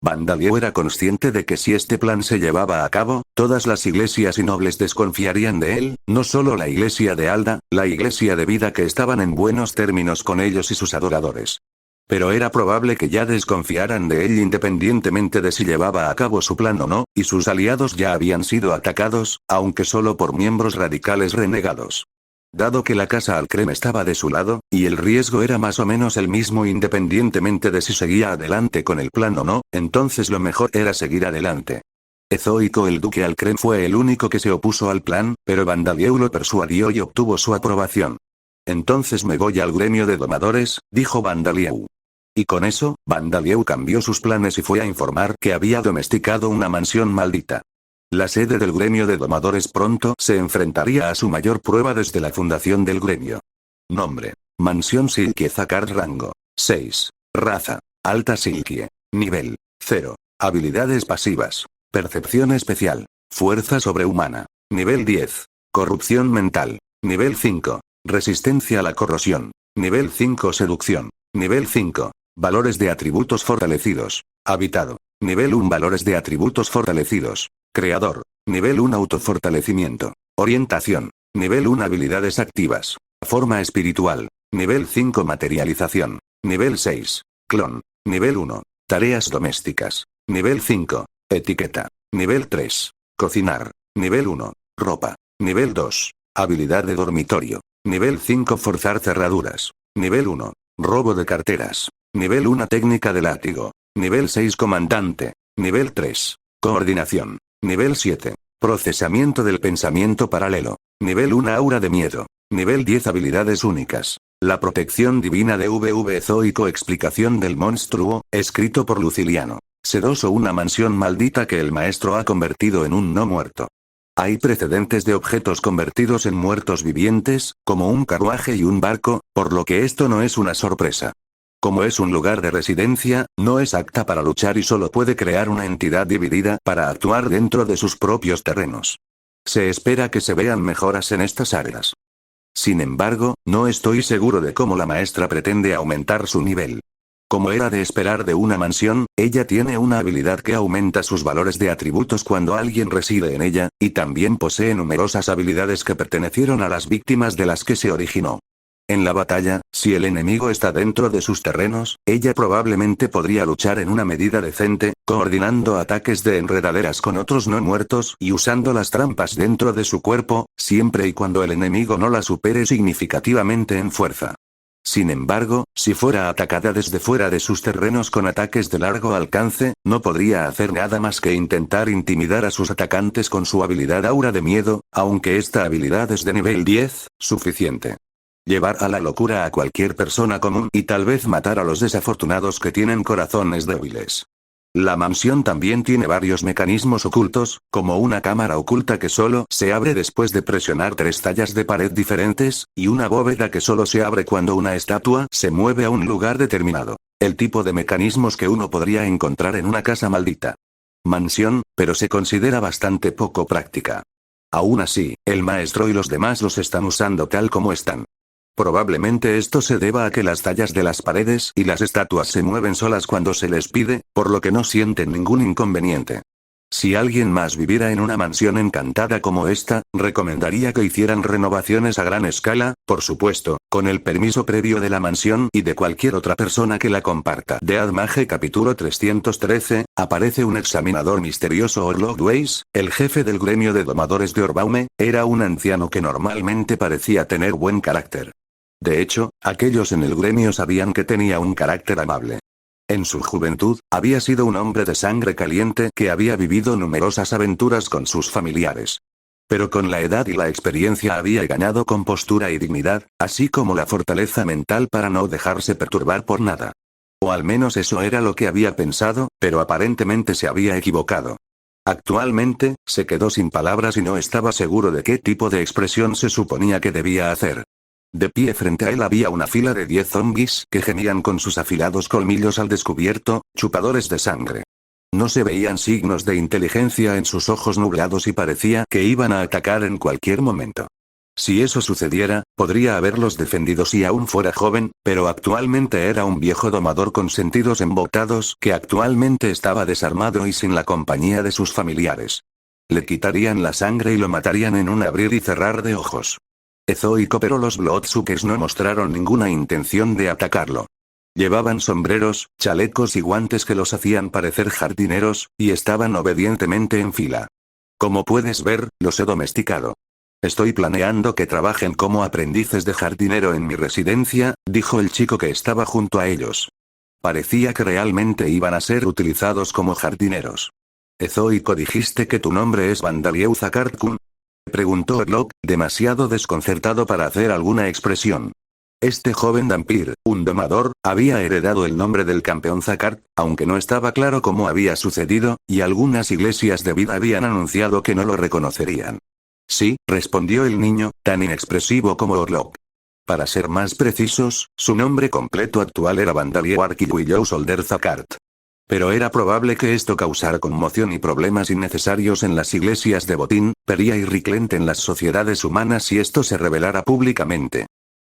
Bandalieu era consciente de que si este plan se llevaba a cabo, todas las iglesias y nobles desconfiarían de él, no solo la iglesia de Alda, la iglesia de vida, que estaban en buenos términos con ellos y sus adoradores. Pero era probable que ya desconfiaran de él independientemente de si llevaba a cabo su plan o no, y sus aliados ya habían sido atacados, aunque solo por miembros radicales renegados. Dado que la casa Alcrem estaba de su lado, y el riesgo era más o menos el mismo independientemente de si seguía adelante con el plan o no, entonces lo mejor era seguir adelante. Ezoico, el duque Alcrem, fue el único que se opuso al plan, pero Bandalieu lo persuadió y obtuvo su aprobación. Entonces me voy al gremio de domadores, dijo Bandalieu. Y con eso, Bandalieu cambió sus planes y fue a informar que había domesticado una mansión maldita. La sede del gremio de domadores pronto se enfrentaría a su mayor prueba desde la fundación del gremio. Nombre: Mansión Silkie Zacard. Rango: 6. Raza: Alta Silkie. Nivel: 0. Habilidades pasivas: Percepción especial. Fuerza sobrehumana. Nivel 10. Corrupción mental. Nivel 5. Resistencia a la corrosión. Nivel 5. Seducción. Nivel 5. Valores de atributos fortalecidos. Habitado. Nivel 1. Valores de atributos fortalecidos. Creador. Nivel 1. Autofortalecimiento. Orientación. Nivel 1. Habilidades activas. Forma espiritual. Nivel 5. Materialización. Nivel 6. Clon. Nivel 1. Tareas domésticas. Nivel 5. Etiqueta. Nivel 3. Cocinar. Nivel 1. Ropa. Nivel 2. Habilidad de dormitorio. Nivel 5. Forzar cerraduras. Nivel 1. Robo de carteras. Nivel 1. Técnica de látigo. Nivel 6. Comandante. Nivel 3. Coordinación. Nivel 7. Procesamiento del pensamiento paralelo. Nivel 1. Aura de miedo. Nivel 10. Habilidades únicas. La protección divina de VV Ezoico. Explicación del monstruo, escrito por Luciliano. Sedoso. Una mansión maldita que el maestro ha convertido en un no muerto. Hay precedentes de objetos convertidos en muertos vivientes, como un carruaje y un barco, por lo que esto no es una sorpresa. Como es un lugar de residencia, no es apta para luchar y solo puede crear una entidad dividida para actuar dentro de sus propios terrenos. Se espera que se vean mejoras en estas áreas. Sin embargo, no estoy seguro de cómo la maestra pretende aumentar su nivel. Como era de esperar de una mansión, ella tiene una habilidad que aumenta sus valores de atributos cuando alguien reside en ella, y también posee numerosas habilidades que pertenecieron a las víctimas de las que se originó. En la batalla, si el enemigo está dentro de sus terrenos, ella probablemente podría luchar en una medida decente, coordinando ataques de enredaderas con otros no muertos y usando las trampas dentro de su cuerpo, siempre y cuando el enemigo no la supere significativamente en fuerza. Sin embargo, si fuera atacada desde fuera de sus terrenos con ataques de largo alcance, no podría hacer nada más que intentar intimidar a sus atacantes con su habilidad Aura de Miedo, aunque esta habilidad es de nivel 10, suficiente. Llevar a la locura a cualquier persona común y tal vez matar a los desafortunados que tienen corazones débiles. La mansión también tiene varios mecanismos ocultos, como una cámara oculta que solo se abre después de presionar 3 tallas de pared diferentes, y una bóveda que solo se abre cuando una estatua se mueve a un lugar determinado. El tipo de mecanismos que uno podría encontrar en una casa maldita. Mansión, pero se considera bastante poco práctica. Aún así, el maestro y los demás los están usando tal como están. Probablemente esto se deba a que las tallas de las paredes y las estatuas se mueven solas cuando se les pide, por lo que no sienten ningún inconveniente. Si alguien más viviera en una mansión encantada como esta, recomendaría que hicieran renovaciones a gran escala, por supuesto, con el permiso previo de la mansión y de cualquier otra persona que la comparta. De Admage capítulo 313, aparece un examinador misterioso Orlok Weiss, el jefe del gremio de domadores de Orbaume, era un anciano que normalmente parecía tener buen carácter. De hecho, aquellos en el gremio sabían que tenía un carácter amable. En su juventud, había sido un hombre de sangre caliente que había vivido numerosas aventuras con sus familiares. Pero con la edad y la experiencia había ganado compostura y dignidad, así como la fortaleza mental para no dejarse perturbar por nada. O al menos eso era lo que había pensado, pero aparentemente se había equivocado. Actualmente, se quedó sin palabras y no estaba seguro de qué tipo de expresión se suponía que debía hacer. De pie frente a él había una fila de 10 zombies que gemían con sus afilados colmillos al descubierto, chupadores de sangre. No se veían signos de inteligencia en sus ojos nublados y parecía que iban a atacar en cualquier momento. Si eso sucediera, podría haberlos defendido si aún fuera joven, pero actualmente era un viejo domador con sentidos embotados que actualmente estaba desarmado y sin la compañía de sus familiares. Le quitarían la sangre y lo matarían en un abrir y cerrar de ojos. Ezoico, pero los Bloodsukes no mostraron ninguna intención de atacarlo. Llevaban sombreros, chalecos y guantes que los hacían parecer jardineros, y estaban obedientemente en fila. Como puedes ver, los he domesticado. Estoy planeando que trabajen como aprendices de jardinero en mi residencia, dijo el chico que estaba junto a ellos. Parecía que realmente iban a ser utilizados como jardineros. Ezoico, ¿dijiste que tu nombre es Vandalieu Zakart-kun? Preguntó Orlok, demasiado desconcertado para hacer alguna expresión. Este joven Dampir, un domador, había heredado el nombre del campeón Zakart, aunque no estaba claro cómo había sucedido, y algunas iglesias de vida habían anunciado que no lo reconocerían. Sí, respondió el niño, tan inexpresivo como Orlok. Para ser más precisos, su nombre completo actual era Vandalieu Arkiwillow Solder Zakart. Pero era probable que esto causara conmoción y problemas innecesarios en las iglesias de Botín, Peria y Riclent en las sociedades humanas si esto se revelara públicamente.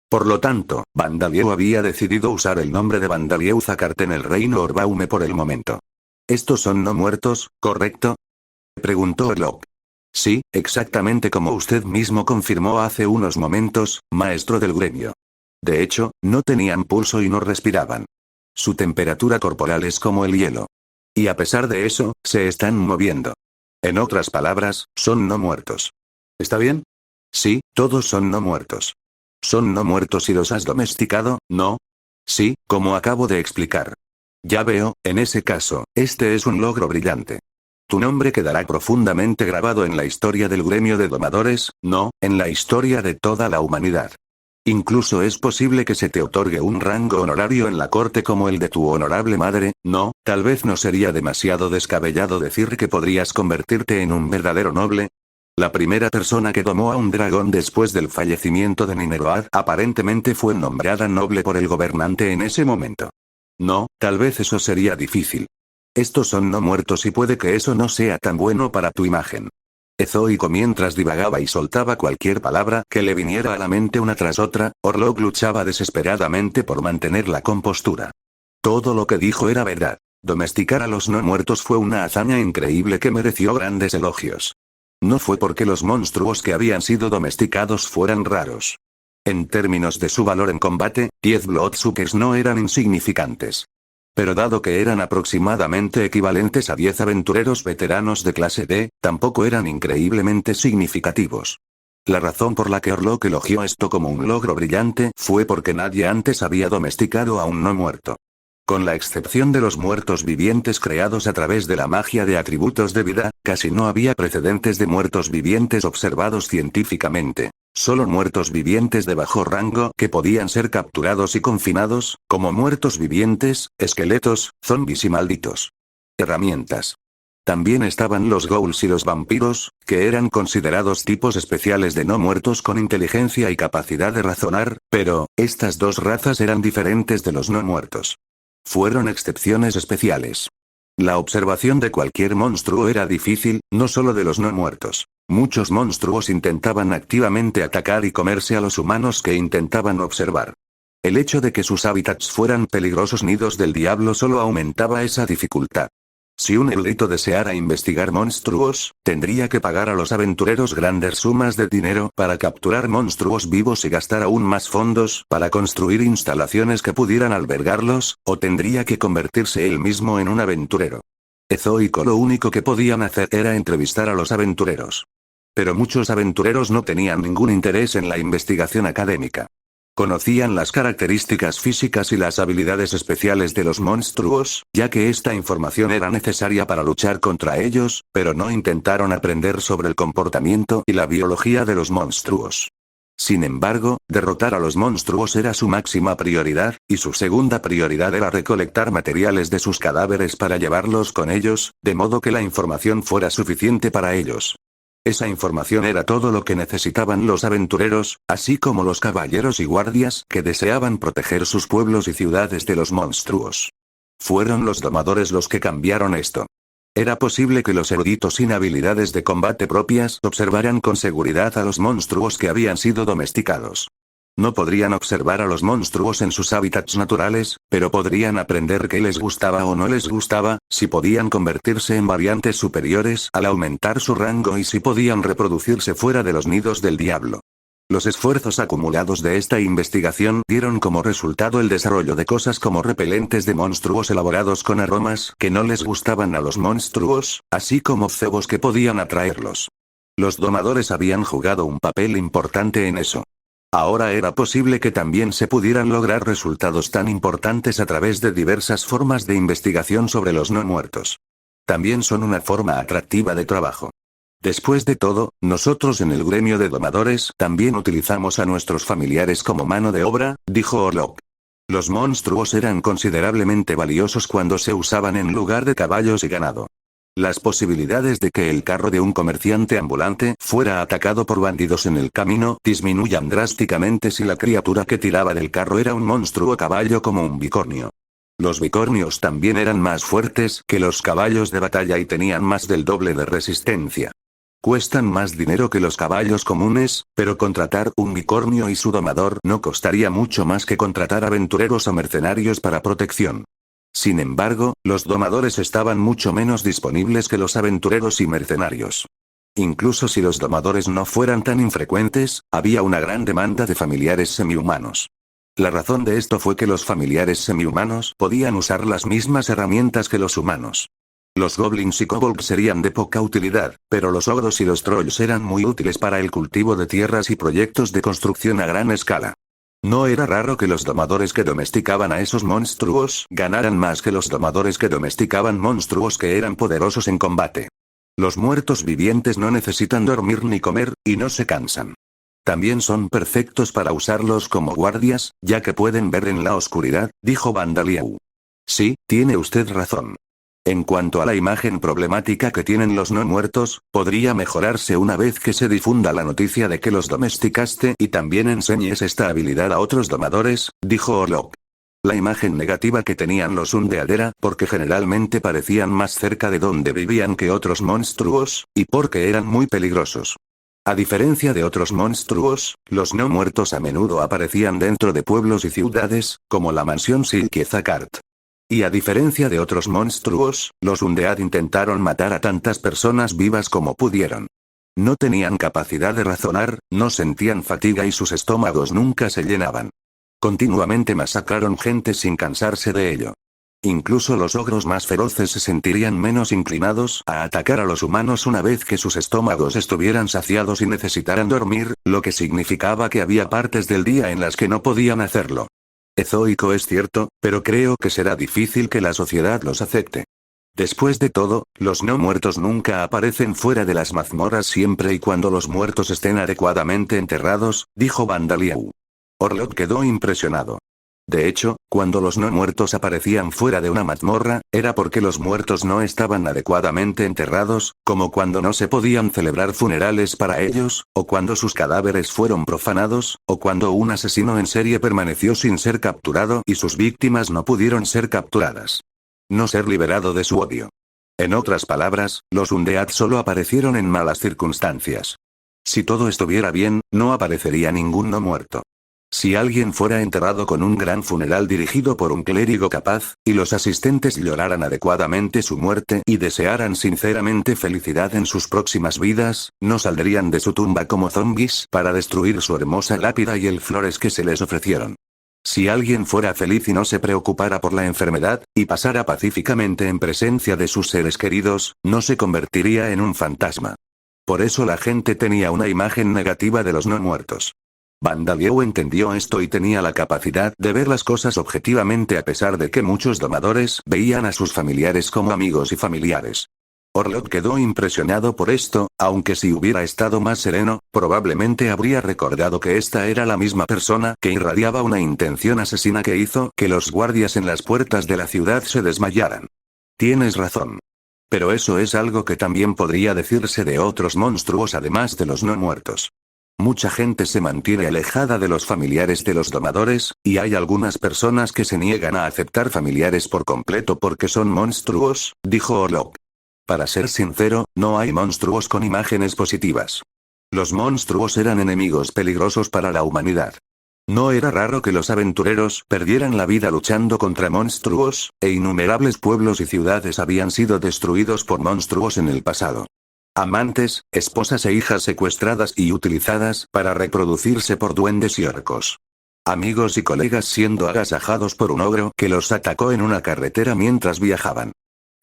Por lo tanto, Vandalieu había decidido usar el nombre de Vandalieu Zakart en el reino Orbaume por el momento. ¿Estos son no muertos, correcto? Preguntó Orlok. Sí, exactamente como usted mismo confirmó hace unos momentos, maestro del gremio. De hecho, no tenían pulso y no respiraban. Su temperatura corporal es como el hielo. Y a pesar de eso, se están moviendo. En otras palabras, son no muertos. ¿Está bien? Sí, todos son no muertos. ¿Son no muertos y los has domesticado, no? Sí, como acabo de explicar. Ya veo, en ese caso, este es un logro brillante. Tu nombre quedará profundamente grabado en la historia del gremio de domadores, no, en la historia de toda la humanidad. Incluso es posible que se te otorgue un rango honorario en la corte como el de tu honorable madre, no, tal vez no sería demasiado descabellado decir que podrías convertirte en un verdadero noble. La primera persona que domó a un dragón después del fallecimiento de Nineroad aparentemente fue nombrada noble por el gobernante en ese momento. No, tal vez eso sería difícil. Estos son no muertos y puede que eso no sea tan bueno para tu imagen. Ezoico mientras divagaba y soltaba cualquier palabra que le viniera a la mente una tras otra, Orlok luchaba desesperadamente por mantener la compostura. Todo lo que dijo era verdad. Domesticar a los no muertos fue una hazaña increíble que mereció grandes elogios. No fue porque los monstruos que habían sido domesticados fueran raros. En términos de su valor en combate, 10 Bloodsukes no eran insignificantes. Pero dado que eran aproximadamente equivalentes a 10 aventureros veteranos de clase D, tampoco eran increíblemente significativos. La razón por la que Orlok elogió esto como un logro brillante fue porque nadie antes había domesticado a un no muerto. Con la excepción de los muertos vivientes creados a través de la magia de atributos de vida, casi no había precedentes de muertos vivientes observados científicamente. Solo muertos vivientes de bajo rango que podían ser capturados y confinados, como muertos vivientes, esqueletos, zombies y malditos. Herramientas. También estaban los ghouls y los vampiros, que eran considerados tipos especiales de no muertos con inteligencia y capacidad de razonar, pero, estas dos razas eran diferentes de los no muertos. Fueron excepciones especiales. La observación de cualquier monstruo era difícil, no solo de los no muertos. Muchos monstruos intentaban activamente atacar y comerse a los humanos que intentaban observar. El hecho de que sus hábitats fueran peligrosos nidos del diablo solo aumentaba esa dificultad. Si un erudito deseara investigar monstruos, tendría que pagar a los aventureros grandes sumas de dinero para capturar monstruos vivos y gastar aún más fondos para construir instalaciones que pudieran albergarlos, o tendría que convertirse él mismo en un aventurero. Ezoico lo único que podían hacer era entrevistar a los aventureros. Pero muchos aventureros no tenían ningún interés en la investigación académica. Conocían las características físicas y las habilidades especiales de los monstruos, ya que esta información era necesaria para luchar contra ellos, pero no intentaron aprender sobre el comportamiento y la biología de los monstruos. Sin embargo, derrotar a los monstruos era su máxima prioridad, y su segunda prioridad era recolectar materiales de sus cadáveres para llevarlos con ellos, de modo que la información fuera suficiente para ellos. Esa información era todo lo que necesitaban los aventureros, así como los caballeros y guardias que deseaban proteger sus pueblos y ciudades de los monstruos. Fueron los domadores los que cambiaron esto. Era posible que los eruditos sin habilidades de combate propias observaran con seguridad a los monstruos que habían sido domesticados. No podrían observar a los monstruos en sus hábitats naturales, pero podrían aprender qué les gustaba o no les gustaba, si podían convertirse en variantes superiores al aumentar su rango y si podían reproducirse fuera de los nidos del diablo. Los esfuerzos acumulados de esta investigación dieron como resultado el desarrollo de cosas como repelentes de monstruos elaborados con aromas que no les gustaban a los monstruos, así como cebos que podían atraerlos. Los domadores habían jugado un papel importante en eso. Ahora era posible que también se pudieran lograr resultados tan importantes a través de diversas formas de investigación sobre los no muertos. También son una forma atractiva de trabajo. Después de todo, nosotros en el gremio de domadores también utilizamos a nuestros familiares como mano de obra, dijo Orlok. Los monstruos eran considerablemente valiosos cuando se usaban en lugar de caballos y ganado. Las posibilidades de que el carro de un comerciante ambulante fuera atacado por bandidos en el camino disminuyan drásticamente si la criatura que tiraba del carro era un monstruo caballo como un bicornio. Los bicornios también eran más fuertes que los caballos de batalla y tenían más del doble de resistencia. Cuestan más dinero que los caballos comunes, pero contratar un bicornio y su domador no costaría mucho más que contratar aventureros o mercenarios para protección. Sin embargo, los domadores estaban mucho menos disponibles que los aventureros y mercenarios. Incluso si los domadores no fueran tan infrecuentes, había una gran demanda de familiares semihumanos. La razón de esto fue que los familiares semihumanos podían usar las mismas herramientas que los humanos. Los goblins y kobolds serían de poca utilidad, pero los ogros y los trolls eran muy útiles para el cultivo de tierras y proyectos de construcción a gran escala. No era raro que los domadores que domesticaban a esos monstruos ganaran más que los domadores que domesticaban monstruos que eran poderosos en combate. Los muertos vivientes no necesitan dormir ni comer, y no se cansan. También son perfectos para usarlos como guardias, ya que pueden ver en la oscuridad, dijo Bandaliau. Sí, tiene usted razón. En cuanto a la imagen problemática que tienen los no muertos, podría mejorarse una vez que se difunda la noticia de que los domesticaste y también enseñes esta habilidad a otros domadores, dijo Orlok. La imagen negativa que tenían los Undead era porque generalmente parecían más cerca de donde vivían que otros monstruos, y porque eran muy peligrosos. A diferencia de otros monstruos, los no muertos a menudo aparecían dentro de pueblos y ciudades, como la mansión Silkiezakart. Y a diferencia de otros monstruos, los Undead intentaron matar a tantas personas vivas como pudieron. No tenían capacidad de razonar, no sentían fatiga y sus estómagos nunca se llenaban. Continuamente masacraron gente sin cansarse de ello. Incluso los ogros más feroces se sentirían menos inclinados a atacar a los humanos una vez que sus estómagos estuvieran saciados y necesitaran dormir, lo que significaba que había partes del día en las que no podían hacerlo. Ezoico es cierto, pero creo que será difícil que la sociedad los acepte. Después de todo, los no muertos nunca aparecen fuera de las mazmorras siempre y cuando los muertos estén adecuadamente enterrados, dijo Bandaliau. Orlok quedó impresionado. De hecho, cuando los no muertos aparecían fuera de una mazmorra, era porque los muertos no estaban adecuadamente enterrados, como cuando no se podían celebrar funerales para ellos, o cuando sus cadáveres fueron profanados, o cuando un asesino en serie permaneció sin ser capturado y sus víctimas no pudieron ser capturadas. No ser liberado de su odio. En otras palabras, los Undead solo aparecieron en malas circunstancias. Si todo estuviera bien, no aparecería ningún no muerto. Si alguien fuera enterrado con un gran funeral dirigido por un clérigo capaz, y los asistentes lloraran adecuadamente su muerte y desearan sinceramente felicidad en sus próximas vidas, no saldrían de su tumba como zombies para destruir su hermosa lápida y el flores que se les ofrecieron. Si alguien fuera feliz y no se preocupara por la enfermedad, y pasara pacíficamente en presencia de sus seres queridos, no se convertiría en un fantasma. Por eso la gente tenía una imagen negativa de los no muertos. Bandaliau entendió esto y tenía la capacidad de ver las cosas objetivamente a pesar de que muchos domadores veían a sus familiares como amigos y familiares. Orlok quedó impresionado por esto, aunque si hubiera estado más sereno, probablemente habría recordado que esta era la misma persona que irradiaba una intención asesina que hizo que los guardias en las puertas de la ciudad se desmayaran. Tienes razón. Pero eso es algo que también podría decirse de otros monstruos además de los no muertos. Mucha gente se mantiene alejada de los familiares de los domadores, y hay algunas personas que se niegan a aceptar familiares por completo porque son monstruos, dijo Orlok. Para ser sincero, no hay monstruos con imágenes positivas. Los monstruos eran enemigos peligrosos para la humanidad. No era raro que los aventureros perdieran la vida luchando contra monstruos, e innumerables pueblos y ciudades habían sido destruidos por monstruos en el pasado. Amantes, esposas e hijas secuestradas y utilizadas para reproducirse por duendes y orcos. Amigos y colegas siendo agasajados por un ogro que los atacó en una carretera mientras viajaban.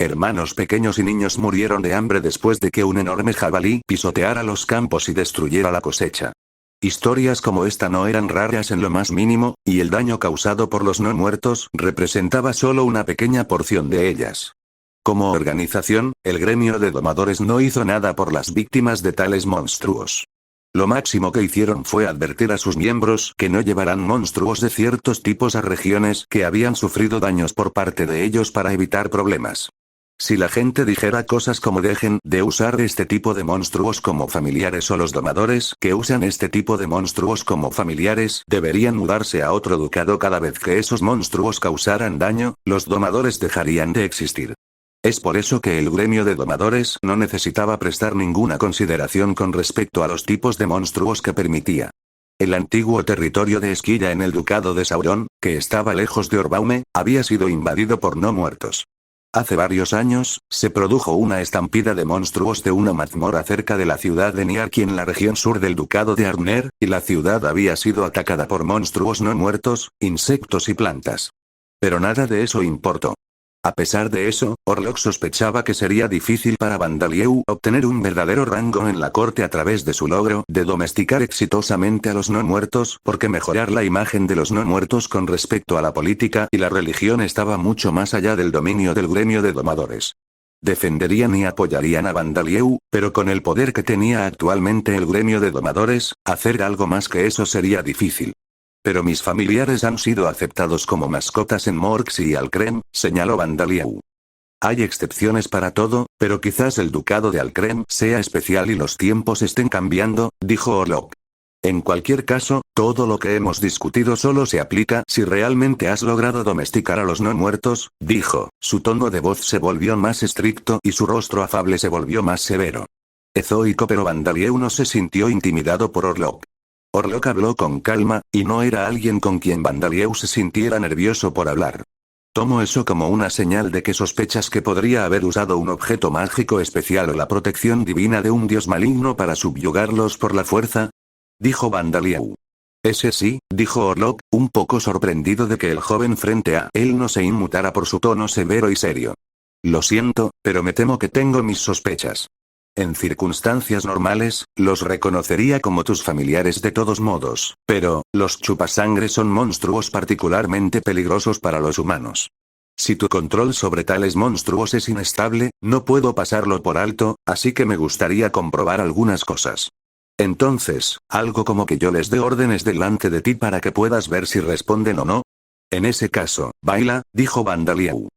Hermanos pequeños y niños murieron de hambre después de que un enorme jabalí pisoteara los campos y destruyera la cosecha. Historias como esta no eran raras en lo más mínimo, y el daño causado por los no muertos representaba solo una pequeña porción de ellas. Como organización, el gremio de domadores no hizo nada por las víctimas de tales monstruos. Lo máximo que hicieron fue advertir a sus miembros que no llevaran monstruos de ciertos tipos a regiones que habían sufrido daños por parte de ellos para evitar problemas. Si la gente dijera cosas como dejen de usar este tipo de monstruos como familiares o los domadores que usan este tipo de monstruos como familiares deberían mudarse a otro ducado cada vez que esos monstruos causaran daño, los domadores dejarían de existir. Es por eso que el gremio de domadores no necesitaba prestar ninguna consideración con respecto a los tipos de monstruos que permitía. El antiguo territorio de Esquilla en el ducado de Sauron, que estaba lejos de Orbaume, había sido invadido por no muertos. Hace varios años, se produjo una estampida de monstruos de una mazmorra cerca de la ciudad de Niarki en la región sur del ducado de Arner, y la ciudad había sido atacada por monstruos no muertos, insectos y plantas. Pero nada de eso importó. A pesar de eso, Orlok sospechaba que sería difícil para Bandalieu obtener un verdadero rango en la corte a través de su logro de domesticar exitosamente a los no muertos, porque mejorar la imagen de los no muertos con respecto a la política y la religión estaba mucho más allá del dominio del gremio de domadores. Defenderían y apoyarían a Bandalieu, pero con el poder que tenía actualmente el gremio de domadores, hacer algo más que eso sería difícil. Pero mis familiares han sido aceptados como mascotas en Morx y Alcrem, señaló Bandalieu. Hay excepciones para todo, pero quizás el ducado de Alcrem sea especial y los tiempos estén cambiando, dijo Orlok. En cualquier caso, todo lo que hemos discutido solo se aplica si realmente has logrado domesticar a los no muertos, dijo. Su tono de voz se volvió más estricto y su rostro afable se volvió más severo. Ezoico, pero Bandalieu no se sintió intimidado por Orlok. Orlok habló con calma, y no era alguien con quien Bandalieu se sintiera nervioso por hablar. Tomo eso como una señal de que sospechas que podría haber usado un objeto mágico especial o la protección divina de un dios maligno para subyugarlos por la fuerza, dijo Bandalieu. Ese sí, dijo Orlok, un poco sorprendido de que el joven frente a él no se inmutara por su tono severo y serio. Lo siento, pero me temo que tengo mis sospechas. En circunstancias normales, los reconocería como tus familiares de todos modos, pero, los chupasangre son monstruos particularmente peligrosos para los humanos. Si tu control sobre tales monstruos es inestable, no puedo pasarlo por alto, así que me gustaría comprobar algunas cosas. Entonces, algo como que yo les dé órdenes delante de ti para que puedas ver si responden o no. En ese caso, baila, dijo Bandalieu.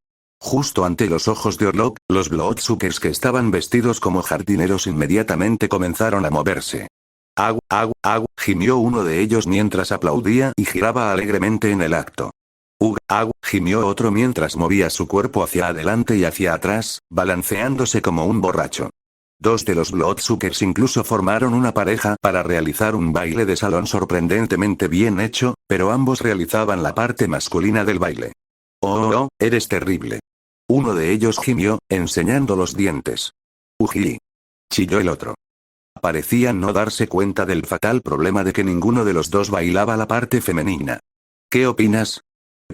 Justo ante los ojos de Orlok, los Bloodsuckers que estaban vestidos como jardineros inmediatamente comenzaron a moverse. Au, au, au, gimió uno de ellos mientras aplaudía y giraba alegremente en el acto. Ug, au, gimió otro mientras movía su cuerpo hacia adelante y hacia atrás, balanceándose como un borracho. Dos de los Bloodsuckers incluso formaron una pareja para realizar un baile de salón sorprendentemente bien hecho, pero ambos realizaban la parte masculina del baile. Oh, eres terrible. Uno de ellos gimió, enseñando los dientes. Ují. Chilló el otro. Parecían no darse cuenta del fatal problema de que ninguno de los dos bailaba la parte femenina. ¿Qué opinas?,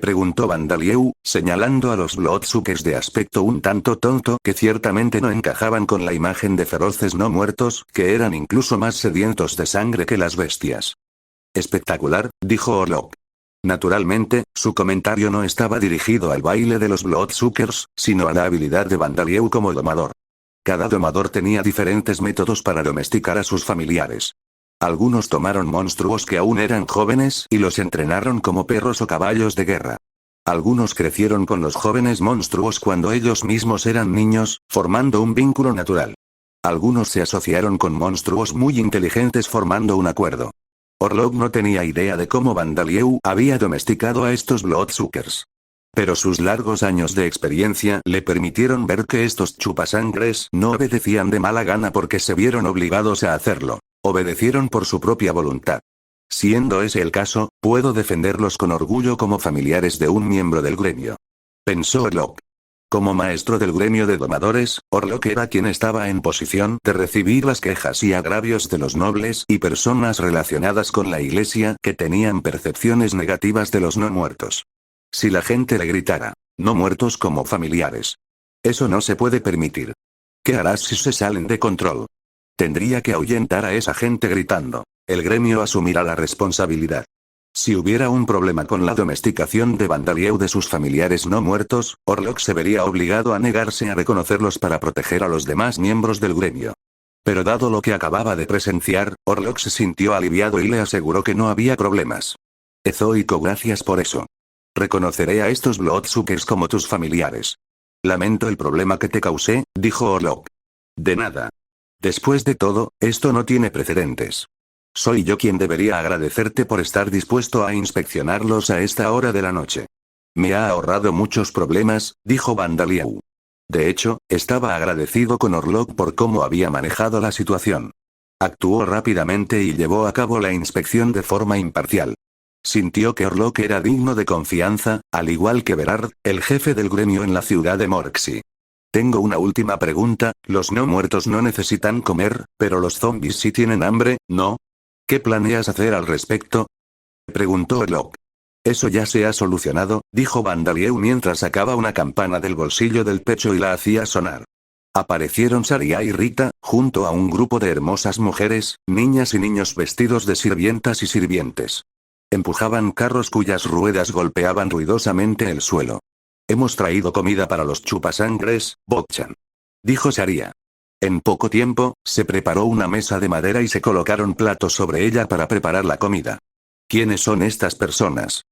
preguntó Bandalieu, señalando a los Bloodsuckers de aspecto un tanto tonto que ciertamente no encajaban con la imagen de feroces no muertos, que eran incluso más sedientos de sangre que las bestias. Espectacular, dijo Orlok. Naturalmente, su comentario no estaba dirigido al baile de los Bloodsuckers, sino a la habilidad de Bandalieu como domador. Cada domador tenía diferentes métodos para domesticar a sus familiares. Algunos tomaron monstruos que aún eran jóvenes y los entrenaron como perros o caballos de guerra. Algunos crecieron con los jóvenes monstruos cuando ellos mismos eran niños, formando un vínculo natural. Algunos se asociaron con monstruos muy inteligentes formando un acuerdo. Orlok no tenía idea de cómo Vandalieu había domesticado a estos Bloodsuckers. Pero sus largos años de experiencia le permitieron ver que estos chupasangres no obedecían de mala gana porque se vieron obligados a hacerlo. Obedecieron por su propia voluntad. Siendo ese el caso, puedo defenderlos con orgullo como familiares de un miembro del gremio. Pensó Orlok. Como maestro del gremio de domadores, Orlok era quien estaba en posición de recibir las quejas y agravios de los nobles y personas relacionadas con la iglesia que tenían percepciones negativas de los no muertos. Si la gente le gritara, no muertos como familiares. Eso no se puede permitir. ¿Qué harás si se salen de control? Tendría que ahuyentar a esa gente gritando. El gremio asumirá la responsabilidad. Si hubiera un problema con la domesticación de Vandalieu de sus familiares no muertos, Orlok se vería obligado a negarse a reconocerlos para proteger a los demás miembros del gremio. Pero dado lo que acababa de presenciar, Orlok se sintió aliviado y le aseguró que no había problemas. Ezoico, gracias por eso. Reconoceré a estos Bloodsuckers como tus familiares. Lamento el problema que te causé, dijo Orlok. De nada. Después de todo, esto no tiene precedentes. Soy yo quien debería agradecerte por estar dispuesto a inspeccionarlos a esta hora de la noche. Me ha ahorrado muchos problemas, dijo Vandalieu. De hecho, estaba agradecido con Orlok por cómo había manejado la situación. Actuó rápidamente y llevó a cabo la inspección de forma imparcial. Sintió que Orlok era digno de confianza, al igual que Berard, el jefe del gremio en la ciudad de Morxi. Tengo una última pregunta, los no muertos no necesitan comer, pero los zombies sí tienen hambre, ¿no? ¿Qué planeas hacer al respecto? Preguntó Orlok. Eso ya se ha solucionado, dijo Vandalieu mientras sacaba una campana del bolsillo del pecho y la hacía sonar. Aparecieron Saria y Rita, junto a un grupo de hermosas mujeres, niñas y niños vestidos de sirvientas y sirvientes. Empujaban carros cuyas ruedas golpeaban ruidosamente el suelo. Hemos traído comida para los chupasangres, Bokchan. Dijo Saria. En poco tiempo, se preparó una mesa de madera y se colocaron platos sobre ella para preparar la comida. ¿Quiénes son estas personas?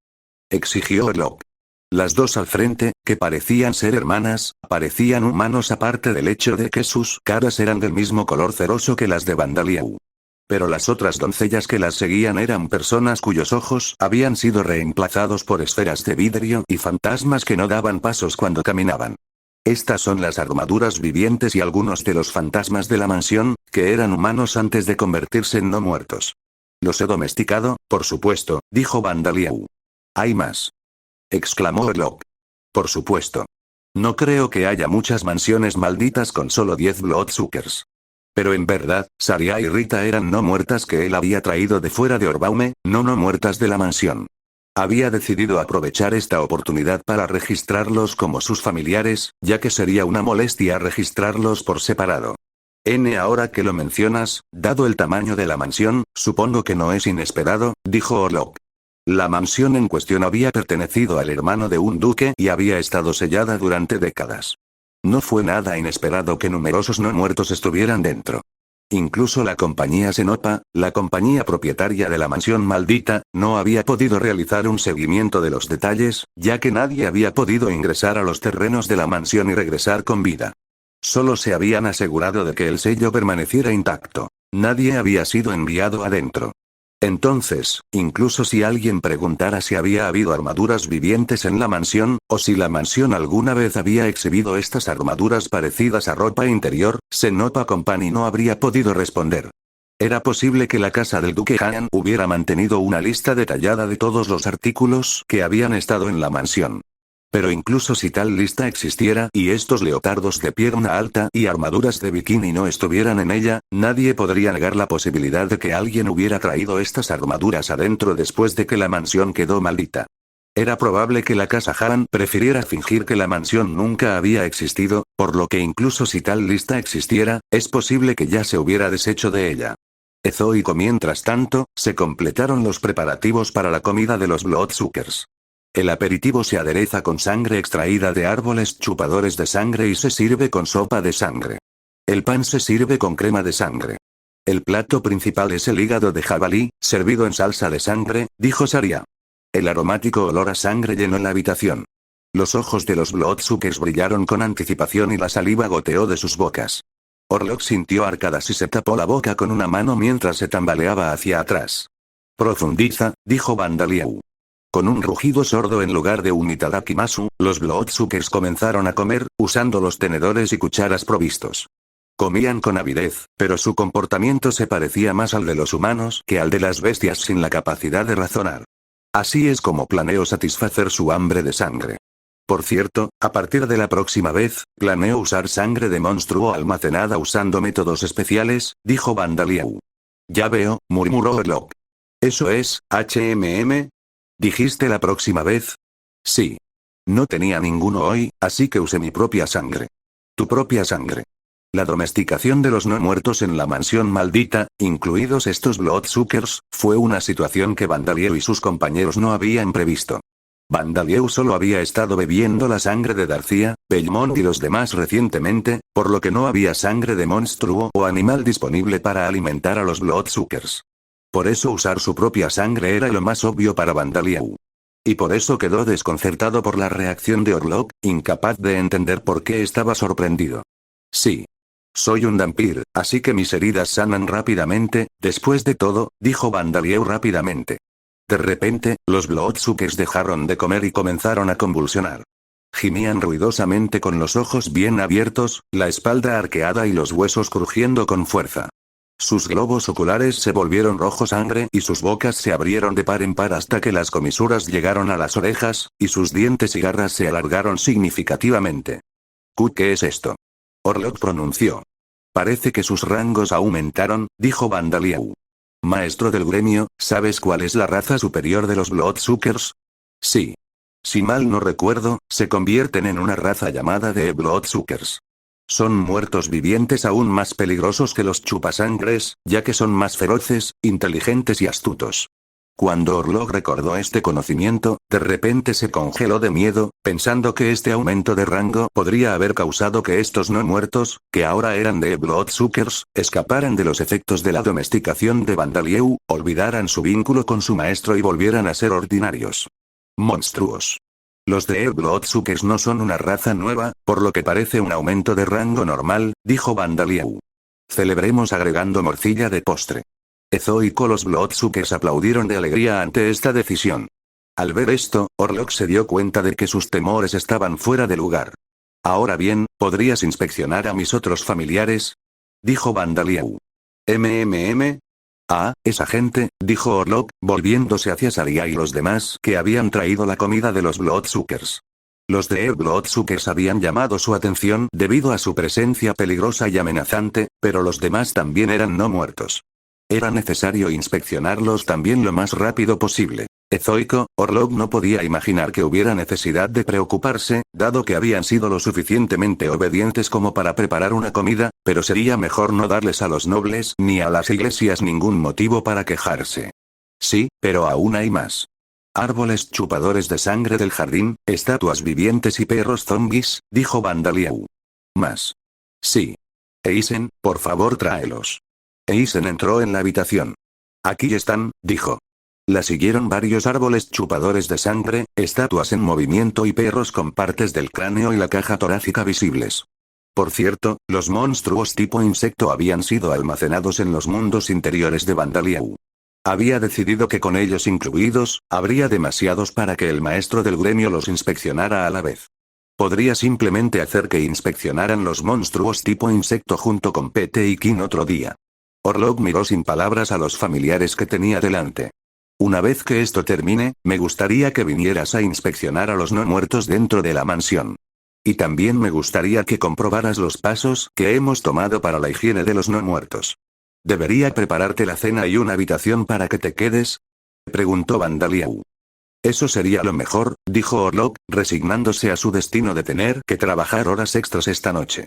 Exigió Orlok. Las dos al frente, que parecían ser hermanas, parecían humanos aparte del hecho de que sus caras eran del mismo color ceroso que las de Vandalieu. Pero las otras doncellas que las seguían eran personas cuyos ojos habían sido reemplazados por esferas de vidrio y fantasmas que no daban pasos cuando caminaban. Estas son las armaduras vivientes y algunos de los fantasmas de la mansión, que eran humanos antes de convertirse en no muertos. Los he domesticado, por supuesto, dijo Vandalieu. ¿Hay más? Exclamó Orlok. Por supuesto. No creo que haya muchas mansiones malditas con solo 10 Bloodsuckers. Pero en verdad, Saria y Rita eran no muertas que él había traído de fuera de Orbaume, no muertas de la mansión. Había decidido aprovechar esta oportunidad para registrarlos como sus familiares, ya que sería una molestia registrarlos por separado. Ahora que lo mencionas, dado el tamaño de la mansión, supongo que no es inesperado, dijo Orlok. La mansión en cuestión había pertenecido al hermano de un duque y había estado sellada durante décadas. No fue nada inesperado que numerosos no muertos estuvieran dentro. Incluso la compañía Senopa, la compañía propietaria de la mansión maldita, no había podido realizar un seguimiento de los detalles, ya que nadie había podido ingresar a los terrenos de la mansión y regresar con vida. Solo se habían asegurado de que el sello permaneciera intacto. Nadie había sido enviado adentro. Entonces, incluso si alguien preguntara si había habido armaduras vivientes en la mansión, o si la mansión alguna vez había exhibido estas armaduras parecidas a ropa interior, Senopa Company no habría podido responder. Era posible que la casa del duque Han hubiera mantenido una lista detallada de todos los artículos que habían estado en la mansión. Pero incluso si tal lista existiera y estos leotardos de pierna alta y armaduras de bikini no estuvieran en ella, nadie podría negar la posibilidad de que alguien hubiera traído estas armaduras adentro después de que la mansión quedó maldita. Era probable que la casa Han prefiriera fingir que la mansión nunca había existido, por lo que incluso si tal lista existiera, es posible que ya se hubiera deshecho de ella. Ezoico. Mientras tanto, se completaron los preparativos para la comida de los Bloodsuckers. El aperitivo se adereza con sangre extraída de árboles chupadores de sangre y se sirve con sopa de sangre. El pan se sirve con crema de sangre. El plato principal es el hígado de jabalí, servido en salsa de sangre, dijo Saria. El aromático olor a sangre llenó la habitación. Los ojos de los Bloodsuckers brillaron con anticipación y la saliva goteó de sus bocas. Orlok sintió arcadas y se tapó la boca con una mano mientras se tambaleaba hacia atrás. Profundiza, dijo Bandalieu. Con un rugido sordo en lugar de un itadakimasu, los Bloodsuckers comenzaron a comer, usando los tenedores y cucharas provistos. Comían con avidez, pero su comportamiento se parecía más al de los humanos que al de las bestias sin la capacidad de razonar. Así es como planeo satisfacer su hambre de sangre. Por cierto, a partir de la próxima vez, planeo usar sangre de monstruo almacenada usando métodos especiales, dijo Bandalieu. Ya veo, murmuró Orlok. ¿Eso es, HMM? ¿Dijiste la próxima vez? Sí. No tenía ninguno hoy, así que usé mi propia sangre. Tu propia sangre. La domesticación de los no muertos en la mansión maldita, incluidos estos Bloodsuckers, fue una situación que Bandalieu y sus compañeros no habían previsto. Bandalieu solo había estado bebiendo la sangre de Darcia, Belmont y los demás recientemente, por lo que no había sangre de monstruo o animal disponible para alimentar a los Bloodsuckers. Por eso usar su propia sangre era lo más obvio para Bandalieu. Y por eso quedó desconcertado por la reacción de Orlok, incapaz de entender por qué estaba sorprendido. Sí. Soy un vampiro, así que mis heridas sanan rápidamente, después de todo, dijo Bandalieu rápidamente. De repente, los Bloodsuckers dejaron de comer y comenzaron a convulsionar. Gimían ruidosamente con los ojos bien abiertos, la espalda arqueada y los huesos crujiendo con fuerza. Sus globos oculares se volvieron rojo sangre y sus bocas se abrieron de par en par hasta que las comisuras llegaron a las orejas, y sus dientes y garras se alargaron significativamente. ¿Qué es esto? Orlok pronunció. Parece que sus rangos aumentaron, dijo Bandalieu. Maestro del gremio, ¿sabes cuál es la raza superior de los Bloodsuckers? Sí. Si mal no recuerdo, se convierten en una raza llamada de Bloodsuckers. Son muertos vivientes aún más peligrosos que los chupasangres, ya que son más feroces, inteligentes y astutos. Cuando Orlok recordó este conocimiento, de repente se congeló de miedo, pensando que este aumento de rango podría haber causado que estos no muertos, que ahora eran de Bloodsuckers, escaparan de los efectos de la domesticación de Bandalieu, olvidaran su vínculo con su maestro y volvieran a ser ordinarios. Monstruos. Los de Bloodsuckers no son una raza nueva, por lo que parece un aumento de rango normal, dijo Bandalieu. Celebremos agregando morcilla de postre. Ezo y los Bloodsuckers aplaudieron de alegría ante esta decisión. Al ver esto, Orlok se dio cuenta de que sus temores estaban fuera de lugar. Ahora bien, ¿podrías inspeccionar a mis otros familiares? Dijo Bandalieu. Ah, esa gente, dijo Orlok, volviéndose hacia Saria y los demás que habían traído la comida de los Bloodsuckers. Los de Bloodsuckers habían llamado su atención debido a su presencia peligrosa y amenazante, pero los demás también eran no muertos. Era necesario inspeccionarlos también lo más rápido posible. Ezoico, Orlok no podía imaginar que hubiera necesidad de preocuparse, dado que habían sido lo suficientemente obedientes como para preparar una comida, pero sería mejor no darles a los nobles ni a las iglesias ningún motivo para quejarse. Sí, pero aún hay más. Árboles chupadores de sangre del jardín, estatuas vivientes y perros zombies, dijo Bandalieu. Más. Sí. Eisen, por favor tráelos. Eisen entró en la habitación. Aquí están, dijo. La siguieron varios árboles chupadores de sangre, estatuas en movimiento y perros con partes del cráneo y la caja torácica visibles. Por cierto, los monstruos tipo insecto habían sido almacenados en los mundos interiores de Bandalieu. Había decidido que con ellos incluidos, habría demasiados para que el maestro del gremio los inspeccionara a la vez. Podría simplemente hacer que inspeccionaran los monstruos tipo insecto junto con Pete y Kin otro día. Orlok miró sin palabras a los familiares que tenía delante. Una vez que esto termine, me gustaría que vinieras a inspeccionar a los no muertos dentro de la mansión. Y también me gustaría que comprobaras los pasos que hemos tomado para la higiene de los no muertos. ¿Debería prepararte la cena y una habitación para que te quedes? Preguntó Bandalieu. Eso sería lo mejor, dijo Orlok, resignándose a su destino de tener que trabajar horas extras esta noche.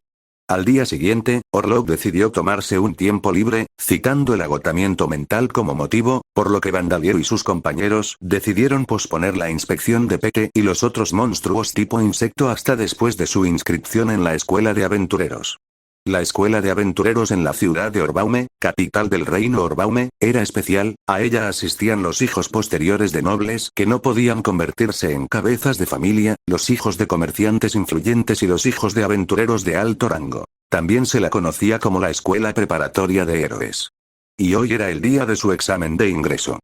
Al día siguiente, Orlok decidió tomarse un tiempo libre, citando el agotamiento mental como motivo, por lo que Bandalieu y sus compañeros decidieron posponer la inspección de Pete y los otros monstruos tipo insecto hasta después de su inscripción en la escuela de aventureros. La escuela de aventureros en la ciudad de Orbaume, capital del reino Orbaume, era especial. A ella asistían los hijos posteriores de nobles que no podían convertirse en cabezas de familia, los hijos de comerciantes influyentes y los hijos de aventureros de alto rango. También se la conocía como la escuela preparatoria de héroes. Y hoy era el día de su examen de ingreso.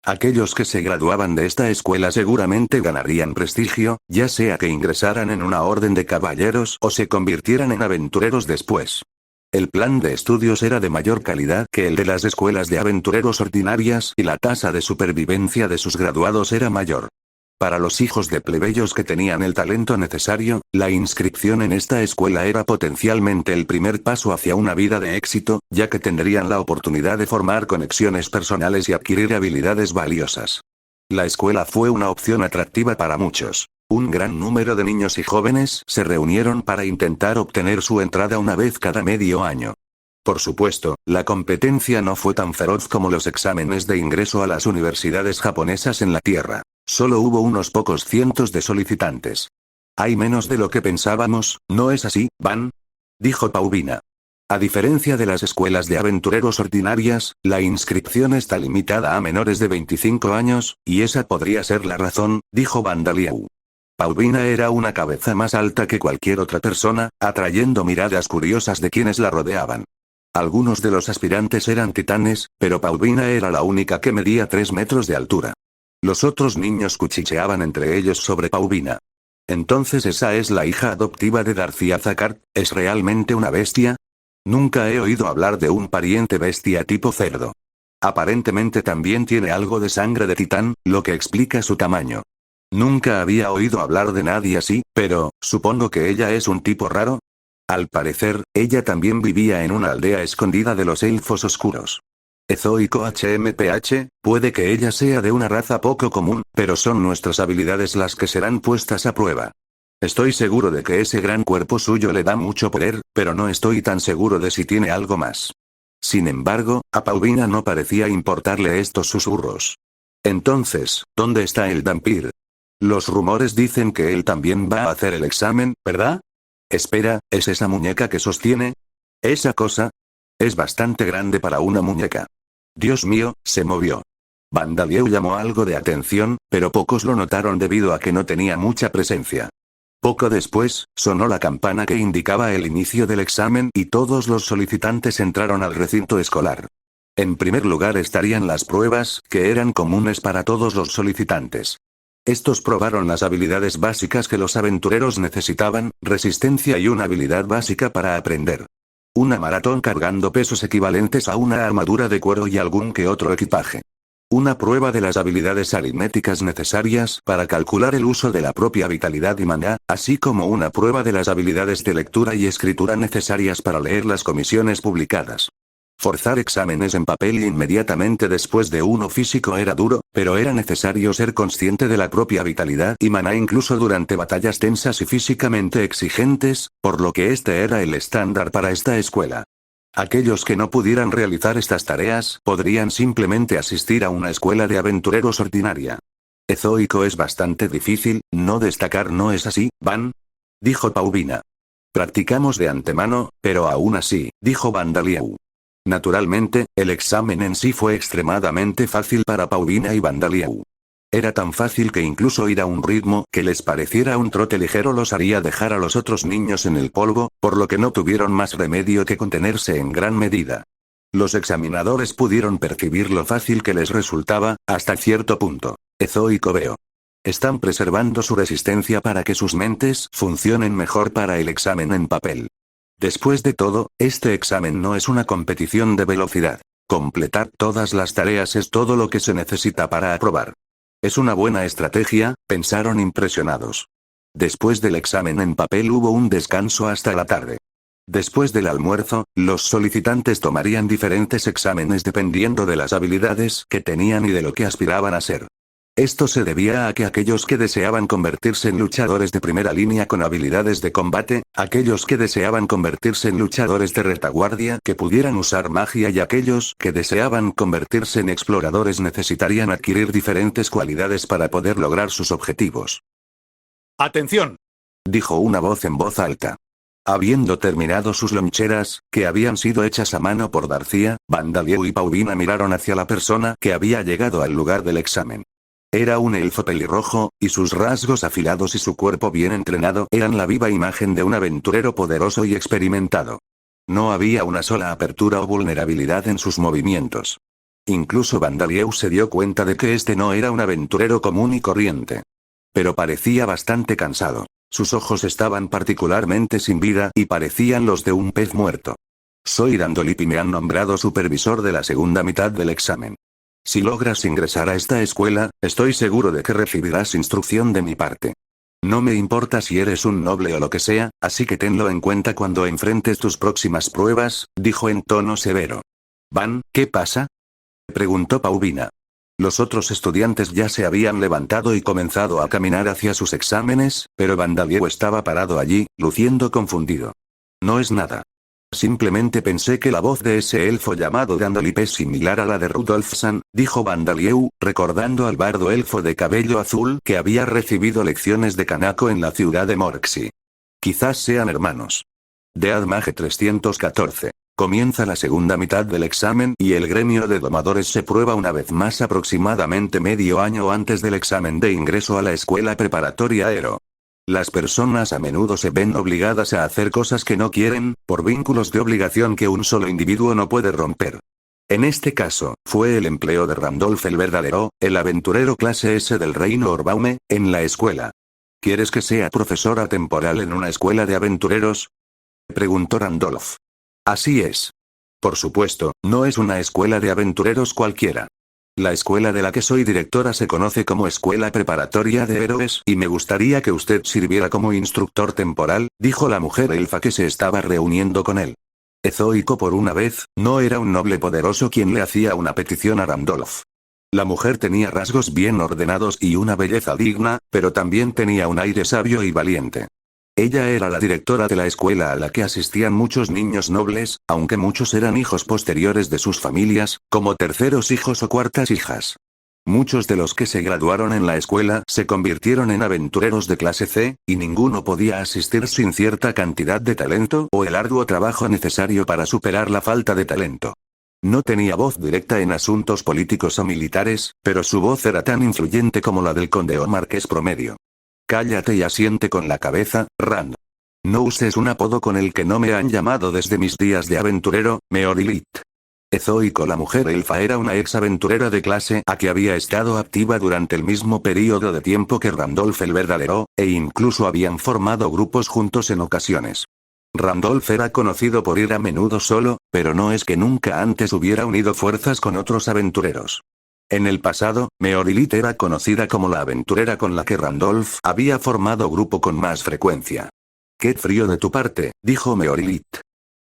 Aquellos que se graduaban de esta escuela seguramente ganarían prestigio, ya sea que ingresaran en una orden de caballeros o se convirtieran en aventureros después. El plan de estudios era de mayor calidad que el de las escuelas de aventureros ordinarias y la tasa de supervivencia de sus graduados era mayor. Para los hijos de plebeyos que tenían el talento necesario, la inscripción en esta escuela era potencialmente el primer paso hacia una vida de éxito, ya que tendrían la oportunidad de formar conexiones personales y adquirir habilidades valiosas. La escuela fue una opción atractiva para muchos. Un gran número de niños y jóvenes se reunieron para intentar obtener su entrada una vez cada medio año. Por supuesto, la competencia no fue tan feroz como los exámenes de ingreso a las universidades japonesas en la Tierra. Solo hubo unos pocos cientos de solicitantes. Hay menos de lo que pensábamos, ¿no es así, Van? Dijo Paulina. A diferencia de las escuelas de aventureros ordinarias, la inscripción está limitada a menores de 25 años, y esa podría ser la razón, dijo Vandalieu. Paulina era una cabeza más alta que cualquier otra persona, atrayendo miradas curiosas de quienes la rodeaban. Algunos de los aspirantes eran titanes, pero Paulina era la única que medía 3 metros de altura. Los otros niños cuchicheaban entre ellos sobre Paulina. Entonces esa es la hija adoptiva de Darcy Azacart, ¿es realmente una bestia? Nunca he oído hablar de un pariente bestia tipo cerdo. Aparentemente también tiene algo de sangre de titán, lo que explica su tamaño. Nunca había oído hablar de nadie así, pero, supongo que ella es un tipo raro. Al parecer, ella también vivía en una aldea escondida de los elfos oscuros. Ezoico HMPH, puede que ella sea de una raza poco común, pero son nuestras habilidades las que serán puestas a prueba. Estoy seguro de que ese gran cuerpo suyo le da mucho poder, pero no estoy tan seguro de si tiene algo más. Sin embargo, a Paulina no parecía importarle estos susurros. Entonces, ¿dónde está el Dampir? Los rumores dicen que él también va a hacer el examen, ¿verdad? Espera, ¿es esa muñeca que sostiene? ¿Esa cosa? Es bastante grande para una muñeca. Dios mío, se movió. Vandalieu llamó algo de atención, pero pocos lo notaron debido a que no tenía mucha presencia. Poco después, sonó la campana que indicaba el inicio del examen y todos los solicitantes entraron al recinto escolar. En primer lugar estarían las pruebas, que eran comunes para todos los solicitantes. Estos probaron las habilidades básicas que los aventureros necesitaban, resistencia y una habilidad básica para aprender. Una maratón cargando pesos equivalentes a una armadura de cuero y algún que otro equipaje. Una prueba de las habilidades aritméticas necesarias para calcular el uso de la propia vitalidad y maná, así como una prueba de las habilidades de lectura y escritura necesarias para leer las comisiones publicadas. Forzar exámenes en papel inmediatamente después de uno físico era duro, pero era necesario ser consciente de la propia vitalidad y maná incluso durante batallas tensas y físicamente exigentes, por lo que este era el estándar para esta escuela. Aquellos que no pudieran realizar estas tareas podrían simplemente asistir a una escuela de aventureros ordinaria. Ezoico es bastante difícil, no destacar, ¿no es así, Van? Dijo Paulina. Practicamos de antemano, pero aún así, dijo Vandalieu. Naturalmente, el examen en sí fue extremadamente fácil para Paulina y Vandalieu. Era tan fácil que incluso ir a un ritmo que les pareciera un trote ligero los haría dejar a los otros niños en el polvo, por lo que no tuvieron más remedio que contenerse en gran medida. Los examinadores pudieron percibir lo fácil que les resultaba, hasta cierto punto. Ezoico veo. Están preservando su resistencia para que sus mentes funcionen mejor para el examen en papel. Después de todo, este examen no es una competición de velocidad. Completar todas las tareas es todo lo que se necesita para aprobar. Es una buena estrategia, pensaron impresionados. Después del examen en papel hubo un descanso hasta la tarde. Después del almuerzo, los solicitantes tomarían diferentes exámenes dependiendo de las habilidades que tenían y de lo que aspiraban a ser. Esto se debía a que aquellos que deseaban convertirse en luchadores de primera línea con habilidades de combate, aquellos que deseaban convertirse en luchadores de retaguardia que pudieran usar magia y aquellos que deseaban convertirse en exploradores necesitarían adquirir diferentes cualidades para poder lograr sus objetivos. ¡Atención!, dijo una voz en voz alta. Habiendo terminado sus loncheras, que habían sido hechas a mano por Darcía, Vandalieu y Paulina miraron hacia la persona que había llegado al lugar del examen. Era un elfo pelirrojo, y sus rasgos afilados y su cuerpo bien entrenado eran la viva imagen de un aventurero poderoso y experimentado. No había una sola apertura o vulnerabilidad en sus movimientos. Incluso Vandalieu se dio cuenta de que este no era un aventurero común y corriente. Pero parecía bastante cansado. Sus ojos estaban particularmente sin vida y parecían los de un pez muerto. Soy Randolph y me han nombrado supervisor de la segunda mitad del examen. Si logras ingresar a esta escuela, estoy seguro de que recibirás instrucción de mi parte. No me importa si eres un noble o lo que sea, así que tenlo en cuenta cuando enfrentes tus próximas pruebas, dijo en tono severo. Van, ¿qué pasa?, preguntó Paulina. Los otros estudiantes ya se habían levantado y comenzado a caminar hacia sus exámenes, pero Vandalieu estaba parado allí, luciendo confundido. No es nada. Simplemente pensé que la voz de ese elfo llamado Randolph es similar a la de Rudolfsson, dijo Vandalieu, recordando al bardo elfo de cabello azul que había recibido lecciones de Kanako en la ciudad de Morxi. Quizás sean hermanos. De Admage 314. Comienza la segunda mitad del examen y el gremio de domadores se prueba una vez más aproximadamente medio año antes del examen de ingreso a la escuela preparatoria Aero. Las personas a menudo se ven obligadas a hacer cosas que no quieren, por vínculos de obligación que un solo individuo no puede romper. En este caso, fue el empleo de Randolph el verdadero, el aventurero clase S del reino Orbaume, en la escuela. ¿Quieres que sea profesora temporal en una escuela de aventureros?, preguntó Randolph. Así es. Por supuesto, no es una escuela de aventureros cualquiera. La escuela de la que soy directora se conoce como Escuela Preparatoria de Héroes y me gustaría que usted sirviera como instructor temporal, dijo la mujer elfa que se estaba reuniendo con él. Ezoico por una vez, no era un noble poderoso quien le hacía una petición a Randolph. La mujer tenía rasgos bien ordenados y una belleza digna, pero también tenía un aire sabio y valiente. Ella era la directora de la escuela a la que asistían muchos niños nobles, aunque muchos eran hijos posteriores de sus familias, como terceros hijos o cuartas hijas. Muchos de los que se graduaron en la escuela se convirtieron en aventureros de clase C, y ninguno podía asistir sin cierta cantidad de talento o el arduo trabajo necesario para superar la falta de talento. No tenía voz directa en asuntos políticos o militares, pero su voz era tan influyente como la del conde o marqués promedio. Cállate y asiente con la cabeza, Rand. No uses un apodo con el que no me han llamado desde mis días de aventurero, Meorilit. Ezoico la mujer elfa era una ex aventurera de clase A que había estado activa durante el mismo período de tiempo que Randolph el verdadero, e incluso habían formado grupos juntos en ocasiones. Randolph era conocido por ir a menudo solo, pero no es que nunca antes hubiera unido fuerzas con otros aventureros. En el pasado, Meorilit era conocida como la aventurera con la que Randolph había formado grupo con más frecuencia. «Qué frío de tu parte», dijo Meorilit.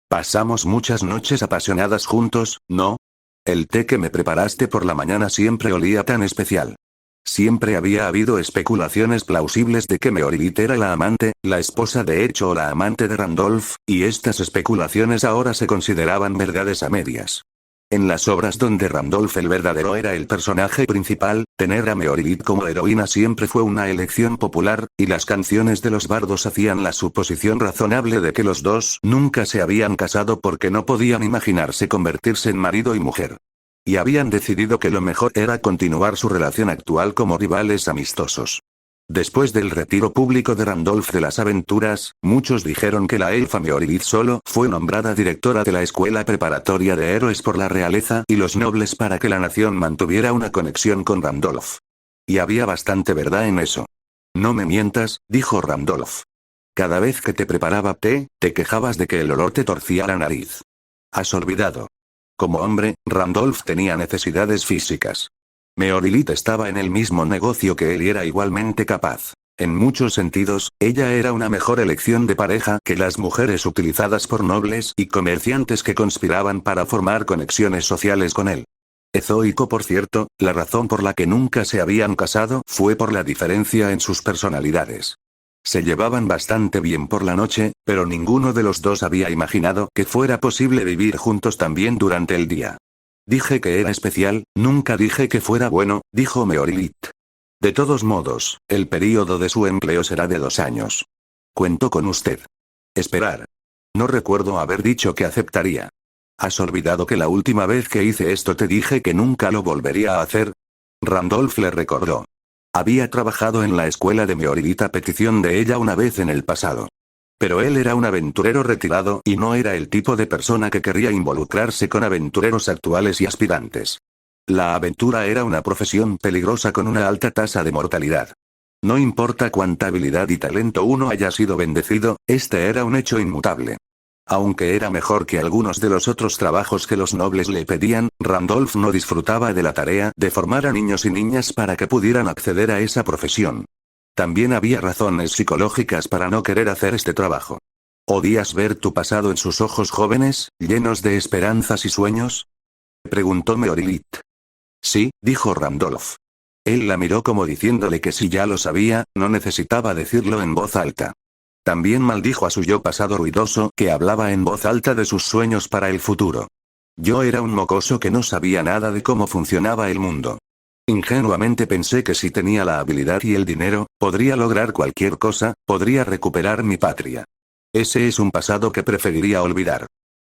«Pasamos muchas noches apasionadas juntos, ¿no? El té que me preparaste por la mañana siempre olía tan especial». Siempre había habido especulaciones plausibles de que Meorilit era la amante, la esposa de hecho o la amante de Randolph, y estas especulaciones ahora se consideraban verdades a medias. En las obras donde Randolph el verdadero era el personaje principal, tener a Meorilit como heroína siempre fue una elección popular, y las canciones de los bardos hacían la suposición razonable de que los dos nunca se habían casado porque no podían imaginarse convertirse en marido y mujer. Y habían decidido que lo mejor era continuar su relación actual como rivales amistosos. Después del retiro público de Randolph de las aventuras, muchos dijeron que la elfa Meorilit solo fue nombrada directora de la escuela preparatoria de héroes por la realeza y los nobles para que la nación mantuviera una conexión con Randolph. Y había bastante verdad en eso. «No me mientas», dijo Randolph. «Cada vez que te preparaba té, te quejabas de que el olor te torcía la nariz. ¿Has olvidado?» Como hombre, Randolph tenía necesidades físicas. Meorilit estaba en el mismo negocio que él y era igualmente capaz. En muchos sentidos, ella era una mejor elección de pareja que las mujeres utilizadas por nobles y comerciantes que conspiraban para formar conexiones sociales con él. Ezoico por cierto, la razón por la que nunca se habían casado fue por la diferencia en sus personalidades. Se llevaban bastante bien por la noche, pero ninguno de los dos había imaginado que fuera posible vivir juntos también durante el día. Dije que era especial, nunca dije que fuera bueno, dijo Meorilit. De todos modos, el período de su empleo será de 2 años. Cuento con usted. Esperar. No recuerdo haber dicho que aceptaría. ¿Has olvidado que la última vez que hice esto te dije que nunca lo volvería a hacer? Randolph le recordó. Había trabajado en la escuela de Meoridit a petición de ella una vez en el pasado. Pero él era un aventurero retirado y no era el tipo de persona que querría involucrarse con aventureros actuales y aspirantes. La aventura era una profesión peligrosa con una alta tasa de mortalidad. No importa cuánta habilidad y talento uno haya sido bendecido, este era un hecho inmutable. Aunque era mejor que algunos de los otros trabajos que los nobles le pedían, Randolph no disfrutaba de la tarea de formar a niños y niñas para que pudieran acceder a esa profesión. También había razones psicológicas para no querer hacer este trabajo. ¿Podías ver tu pasado en sus ojos jóvenes, llenos de esperanzas y sueños? Preguntó Meoridit. Sí, dijo Randolph. Él la miró como diciéndole que si ya lo sabía, no necesitaba decirlo en voz alta. También maldijo a su yo pasado ruidoso, que hablaba en voz alta de sus sueños para el futuro. Yo era un mocoso que no sabía nada de cómo funcionaba el mundo. Ingenuamente pensé que si tenía la habilidad y el dinero, podría lograr cualquier cosa, podría recuperar mi patria. Ese es un pasado que preferiría olvidar.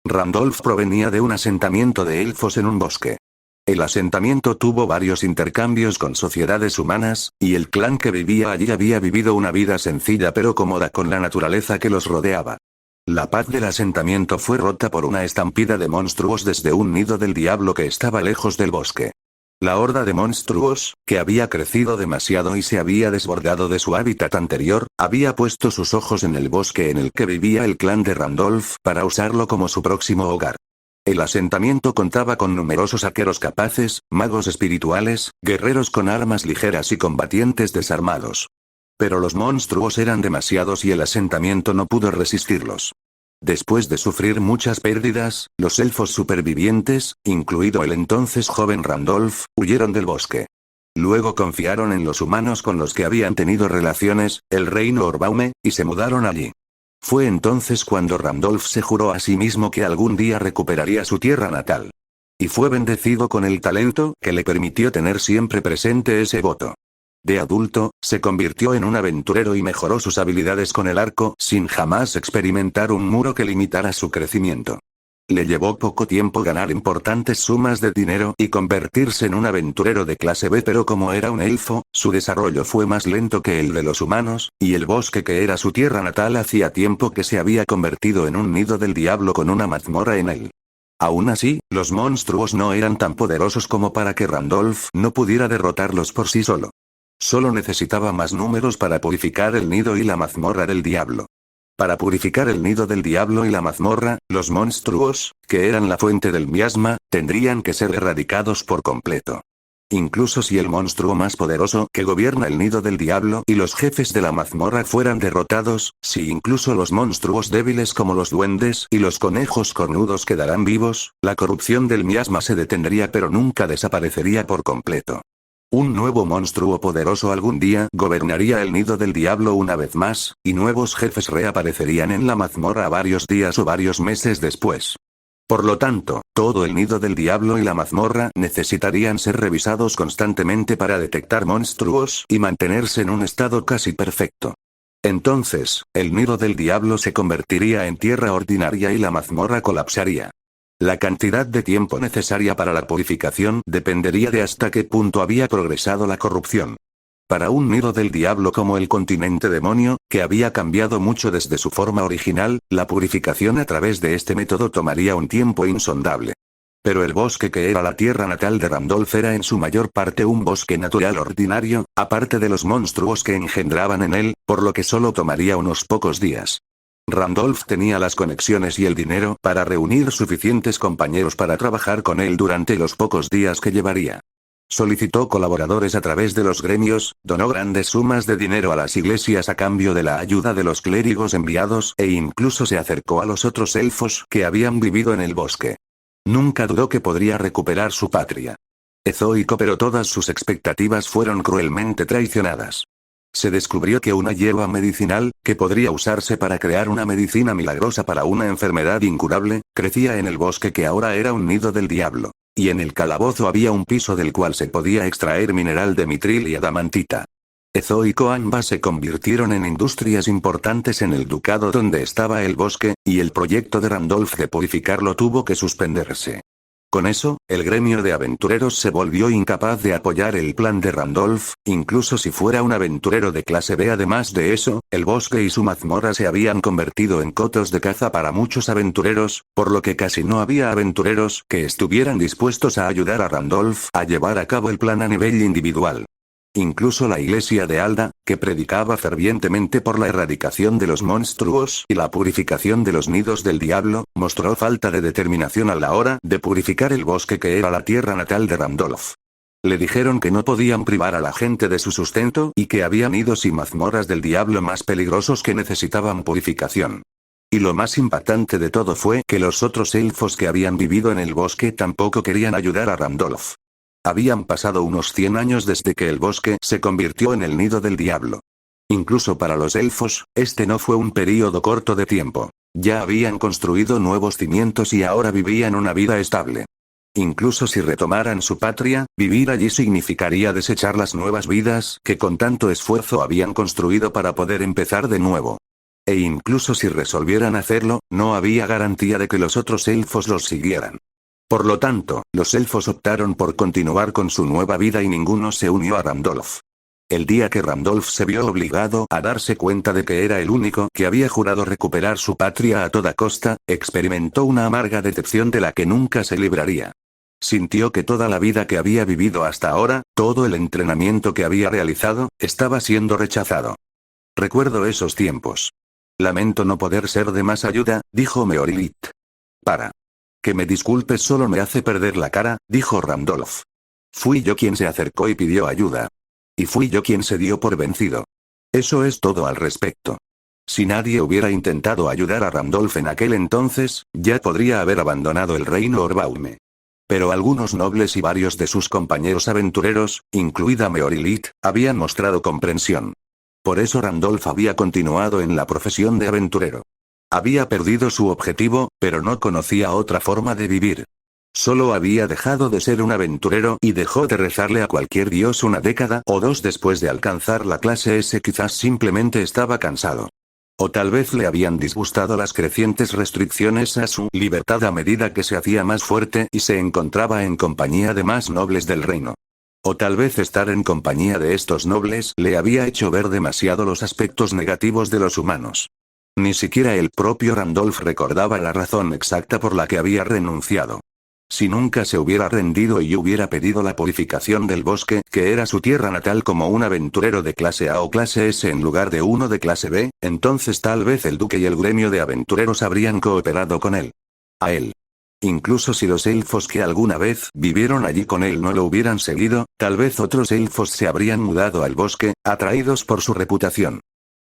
Randolph provenía de un asentamiento de elfos en un bosque. El asentamiento tuvo varios intercambios con sociedades humanas, y el clan que vivía allí había vivido una vida sencilla pero cómoda con la naturaleza que los rodeaba. La paz del asentamiento fue rota por una estampida de monstruos desde un nido del diablo que estaba lejos del bosque. La horda de monstruos, que había crecido demasiado y se había desbordado de su hábitat anterior, había puesto sus ojos en el bosque en el que vivía el clan de Randolph para usarlo como su próximo hogar. El asentamiento contaba con numerosos arqueros capaces, magos espirituales, guerreros con armas ligeras y combatientes desarmados. Pero los monstruos eran demasiados y el asentamiento no pudo resistirlos. Después de sufrir muchas pérdidas, los elfos supervivientes, incluido el entonces joven Randolph, huyeron del bosque. Luego confiaron en los humanos con los que habían tenido relaciones, el reino Orbaume, y se mudaron allí. Fue entonces cuando Randolph se juró a sí mismo que algún día recuperaría su tierra natal. Y fue bendecido con el talento que le permitió tener siempre presente ese voto. De adulto, se convirtió en un aventurero y mejoró sus habilidades con el arco sin jamás experimentar un muro que limitara su crecimiento. Le llevó poco tiempo ganar importantes sumas de dinero y convertirse en un aventurero de clase B, pero como era un elfo, su desarrollo fue más lento que el de los humanos, y el bosque que era su tierra natal hacía tiempo que se había convertido en un nido del diablo con una mazmorra en él. Aún así, los monstruos no eran tan poderosos como para que Randolph no pudiera derrotarlos por sí solo. Solo necesitaba más números para purificar el nido y la mazmorra del diablo. Para purificar el nido del diablo y la mazmorra, los monstruos, que eran la fuente del miasma, tendrían que ser erradicados por completo. Incluso si el monstruo más poderoso que gobierna el nido del diablo y los jefes de la mazmorra fueran derrotados, si incluso los monstruos débiles como los duendes y los conejos cornudos quedarán vivos, la corrupción del miasma se detendría pero nunca desaparecería por completo. Un nuevo monstruo poderoso algún día gobernaría el nido del diablo una vez más, y nuevos jefes reaparecerían en la mazmorra varios días o varios meses después. Por lo tanto, todo el nido del diablo y la mazmorra necesitarían ser revisados constantemente para detectar monstruos y mantenerse en un estado casi perfecto. Entonces, el nido del diablo se convertiría en tierra ordinaria y la mazmorra colapsaría. La cantidad de tiempo necesaria para la purificación dependería de hasta qué punto había progresado la corrupción. Para un nido del diablo como el continente demonio, que había cambiado mucho desde su forma original, la purificación a través de este método tomaría un tiempo insondable. Pero el bosque que era la tierra natal de Randolph era en su mayor parte un bosque natural ordinario, aparte de los monstruos que engendraban en él, por lo que solo tomaría unos pocos días. Randolph tenía las conexiones y el dinero para reunir suficientes compañeros para trabajar con él durante los pocos días que llevaría. Solicitó colaboradores a través de los gremios, donó grandes sumas de dinero a las iglesias a cambio de la ayuda de los clérigos enviados e incluso se acercó a los otros elfos que habían vivido en el bosque. Nunca dudó que podría recuperar su patria. Ezoico, pero todas sus expectativas fueron cruelmente traicionadas. Se descubrió que una hierba medicinal, que podría usarse para crear una medicina milagrosa para una enfermedad incurable, crecía en el bosque que ahora era un nido del diablo. Y en el calabozo había un piso del cual se podía extraer mineral de mitril y adamantita. Ezo y Koanba se convirtieron en industrias importantes en el ducado donde estaba el bosque, y el proyecto de Randolph de purificarlo tuvo que suspenderse. Con eso, el gremio de aventureros se volvió incapaz de apoyar el plan de Randolph, incluso si fuera un aventurero de clase B. Además de eso, el bosque y su mazmorra se habían convertido en cotos de caza para muchos aventureros, por lo que casi no había aventureros que estuvieran dispuestos a ayudar a Randolph a llevar a cabo el plan a nivel individual. Incluso la iglesia de Alda, que predicaba fervientemente por la erradicación de los monstruos y la purificación de los nidos del diablo, mostró falta de determinación a la hora de purificar el bosque que era la tierra natal de Randolph. Le dijeron que no podían privar a la gente de su sustento y que había nidos y mazmorras del diablo más peligrosos que necesitaban purificación. Y lo más impactante de todo fue que los otros elfos que habían vivido en el bosque tampoco querían ayudar a Randolph. Habían pasado unos 100 años desde que el bosque se convirtió en el nido del diablo. Incluso para los elfos, este no fue un período corto de tiempo. Ya habían construido nuevos cimientos y ahora vivían una vida estable. Incluso si retomaran su patria, vivir allí significaría desechar las nuevas vidas que con tanto esfuerzo habían construido para poder empezar de nuevo. E incluso si resolvieran hacerlo, no había garantía de que los otros elfos los siguieran. Por lo tanto, los elfos optaron por continuar con su nueva vida y ninguno se unió a Randolph. El día que Randolph se vio obligado a darse cuenta de que era el único que había jurado recuperar su patria a toda costa, experimentó una amarga decepción de la que nunca se libraría. Sintió que toda la vida que había vivido hasta ahora, todo el entrenamiento que había realizado, estaba siendo rechazado. Recuerdo esos tiempos. Lamento no poder ser de más ayuda, dijo Meorilit. Para. Que me disculpes solo me hace perder la cara, dijo Randolph. Fui yo quien se acercó y pidió ayuda. Y fui yo quien se dio por vencido. Eso es todo al respecto. Si nadie hubiera intentado ayudar a Randolph en aquel entonces, ya podría haber abandonado el reino Orbaume. Pero algunos nobles y varios de sus compañeros aventureros, incluida Meorilit, habían mostrado comprensión. Por eso Randolph había continuado en la profesión de aventurero. Había perdido su objetivo, pero no conocía otra forma de vivir. Solo había dejado de ser un aventurero y dejó de rezarle a cualquier dios una década o dos después de alcanzar la clase S. Quizás simplemente estaba cansado. O tal vez le habían disgustado las crecientes restricciones a su libertad a medida que se hacía más fuerte y se encontraba en compañía de más nobles del reino. O tal vez estar en compañía de estos nobles le había hecho ver demasiado los aspectos negativos de los humanos. Ni siquiera el propio Randolph recordaba la razón exacta por la que había renunciado. Si nunca se hubiera rendido y hubiera pedido la purificación del bosque, que era su tierra natal, como un aventurero de clase A o clase S en lugar de uno de clase B, entonces tal vez el duque y el gremio de aventureros habrían cooperado con él. A él. Incluso si los elfos que alguna vez vivieron allí con él no lo hubieran seguido, tal vez otros elfos se habrían mudado al bosque, atraídos por su reputación.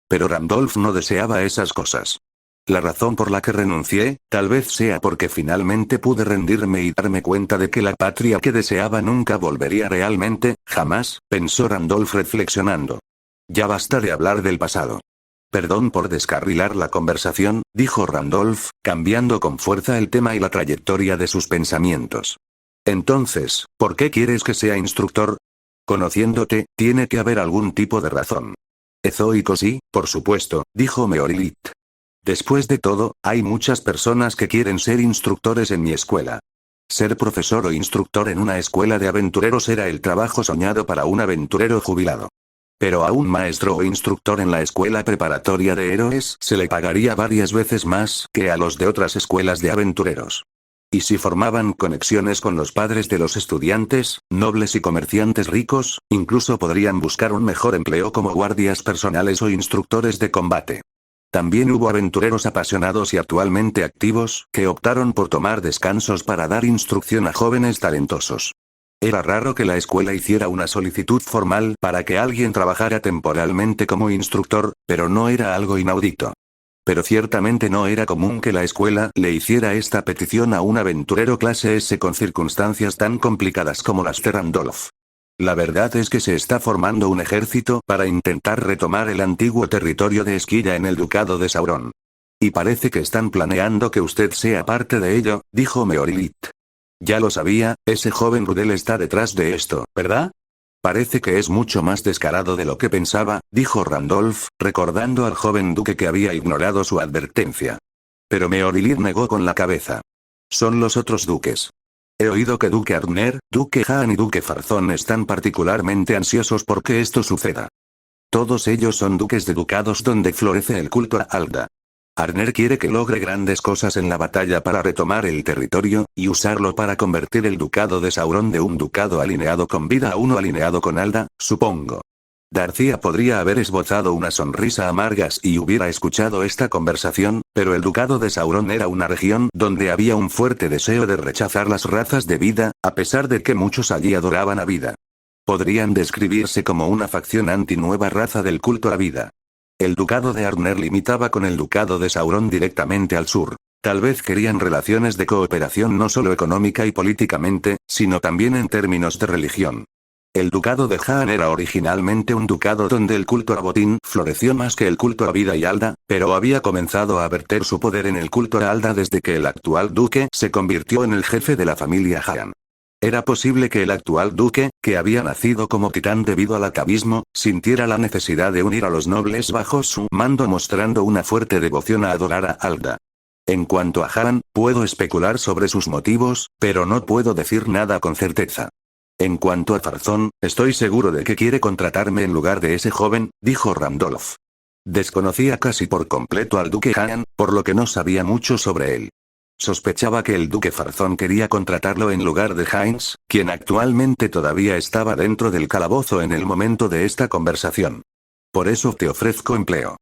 Pero Randolph no deseaba esas cosas. La razón por la que renuncié, tal vez sea porque finalmente pude rendirme y darme cuenta de que la patria que deseaba nunca volvería realmente, jamás, pensó Randolph reflexionando. Ya basta de hablar del pasado. Perdón por descarrilar la conversación, dijo Randolph, cambiando con fuerza el tema y la trayectoria de sus pensamientos. Entonces, ¿por qué quieres que sea instructor? Conociéndote, tiene que haber algún tipo de razón. Ezoico sí, por supuesto, dijo Meorilit. Después de todo, hay muchas personas que quieren ser instructores en mi escuela. Ser profesor o instructor en una escuela de aventureros era el trabajo soñado para un aventurero jubilado. Pero a un maestro o instructor en la escuela preparatoria de héroes se le pagaría varias veces más que a los de otras escuelas de aventureros. Y si formaban conexiones con los padres de los estudiantes, nobles y comerciantes ricos, incluso podrían buscar un mejor empleo como guardias personales o instructores de combate. También hubo aventureros apasionados y actualmente activos, que optaron por tomar descansos para dar instrucción a jóvenes talentosos. Era raro que la escuela hiciera una solicitud formal para que alguien trabajara temporalmente como instructor, pero no era algo inaudito. Pero ciertamente no era común que la escuela le hiciera esta petición a un aventurero clase S con circunstancias tan complicadas como las de Randolph. La verdad es que se está formando un ejército para intentar retomar el antiguo territorio de Esquilla en el ducado de Sauron. Y parece que están planeando que usted sea parte de ello, dijo Meorilit. Ya lo sabía, ese joven Rudel está detrás de esto, ¿verdad? Parece que es mucho más descarado de lo que pensaba, dijo Randolph, recordando al joven duque que había ignorado su advertencia. Pero Meorilit negó con la cabeza. Son los otros duques. He oído que Duque Arner, Duque Haan y Duque Farzón están particularmente ansiosos porque esto suceda. Todos ellos son duques de ducados donde florece el culto a Alda. Arner quiere que logre grandes cosas en la batalla para retomar el territorio, y usarlo para convertir el ducado de Sauron de un ducado alineado con vida a uno alineado con Alda, supongo. Darcia podría haber esbozado una sonrisa amarga si hubiera escuchado esta conversación, pero el ducado de Sauron era una región donde había un fuerte deseo de rechazar las razas de vida, a pesar de que muchos allí adoraban a vida. Podrían describirse como una facción anti-nueva raza del culto a vida. El ducado de Arner limitaba con el ducado de Sauron directamente al sur. Tal vez querían relaciones de cooperación no solo económica y políticamente, sino también en términos de religión. El ducado de Haan era originalmente un ducado donde el culto a Botín floreció más que el culto a vida y Alda, pero había comenzado a verter su poder en el culto a Alda desde que el actual duque se convirtió en el jefe de la familia Haan. Era posible que el actual duque, que había nacido como titán debido al atavismo, sintiera la necesidad de unir a los nobles bajo su mando mostrando una fuerte devoción a adorar a Alda. En cuanto a Haan, puedo especular sobre sus motivos, pero no puedo decir nada con certeza. En cuanto a Farzón, estoy seguro de que quiere contratarme en lugar de ese joven, dijo Randolph. Desconocía casi por completo al duque Haan, por lo que no sabía mucho sobre él. Sospechaba que el duque Farzón quería contratarlo en lugar de Heinz, quien actualmente todavía estaba dentro del calabozo en el momento de esta conversación. Por eso te ofrezco empleo.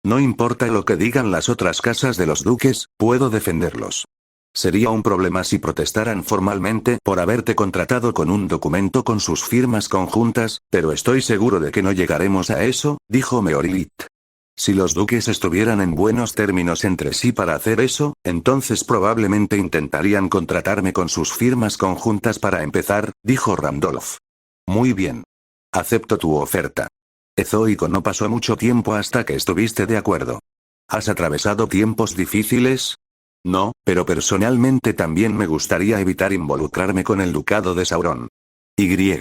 No importa lo que digan las otras casas de los duques, puedo defenderlos. Sería un problema si protestaran formalmente por haberte contratado con un documento con sus firmas conjuntas, pero estoy seguro de que no llegaremos a eso, dijo Meorilit. Si los duques estuvieran en buenos términos entre sí para hacer eso, entonces probablemente intentarían contratarme con sus firmas conjuntas para empezar, dijo Randolph. Muy bien. Acepto tu oferta. Ezoico no pasó mucho tiempo hasta que estuviste de acuerdo. ¿Has atravesado tiempos difíciles? No, pero personalmente también me gustaría evitar involucrarme con el ducado de Sauron. Y.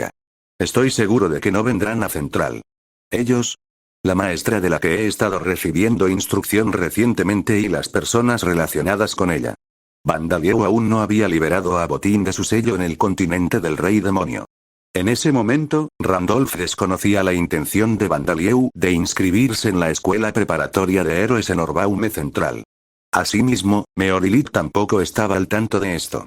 Estoy seguro de que no vendrán a Central. Ellos, la maestra de la que he estado recibiendo instrucción recientemente y las personas relacionadas con ella. Bandalieu aún no había liberado a Botín de su sello en el continente del Rey Demonio. En ese momento, Randolph desconocía la intención de Bandalieu de inscribirse en la escuela preparatoria de héroes en Orbaume Central. Asimismo, Meorilit tampoco estaba al tanto de esto.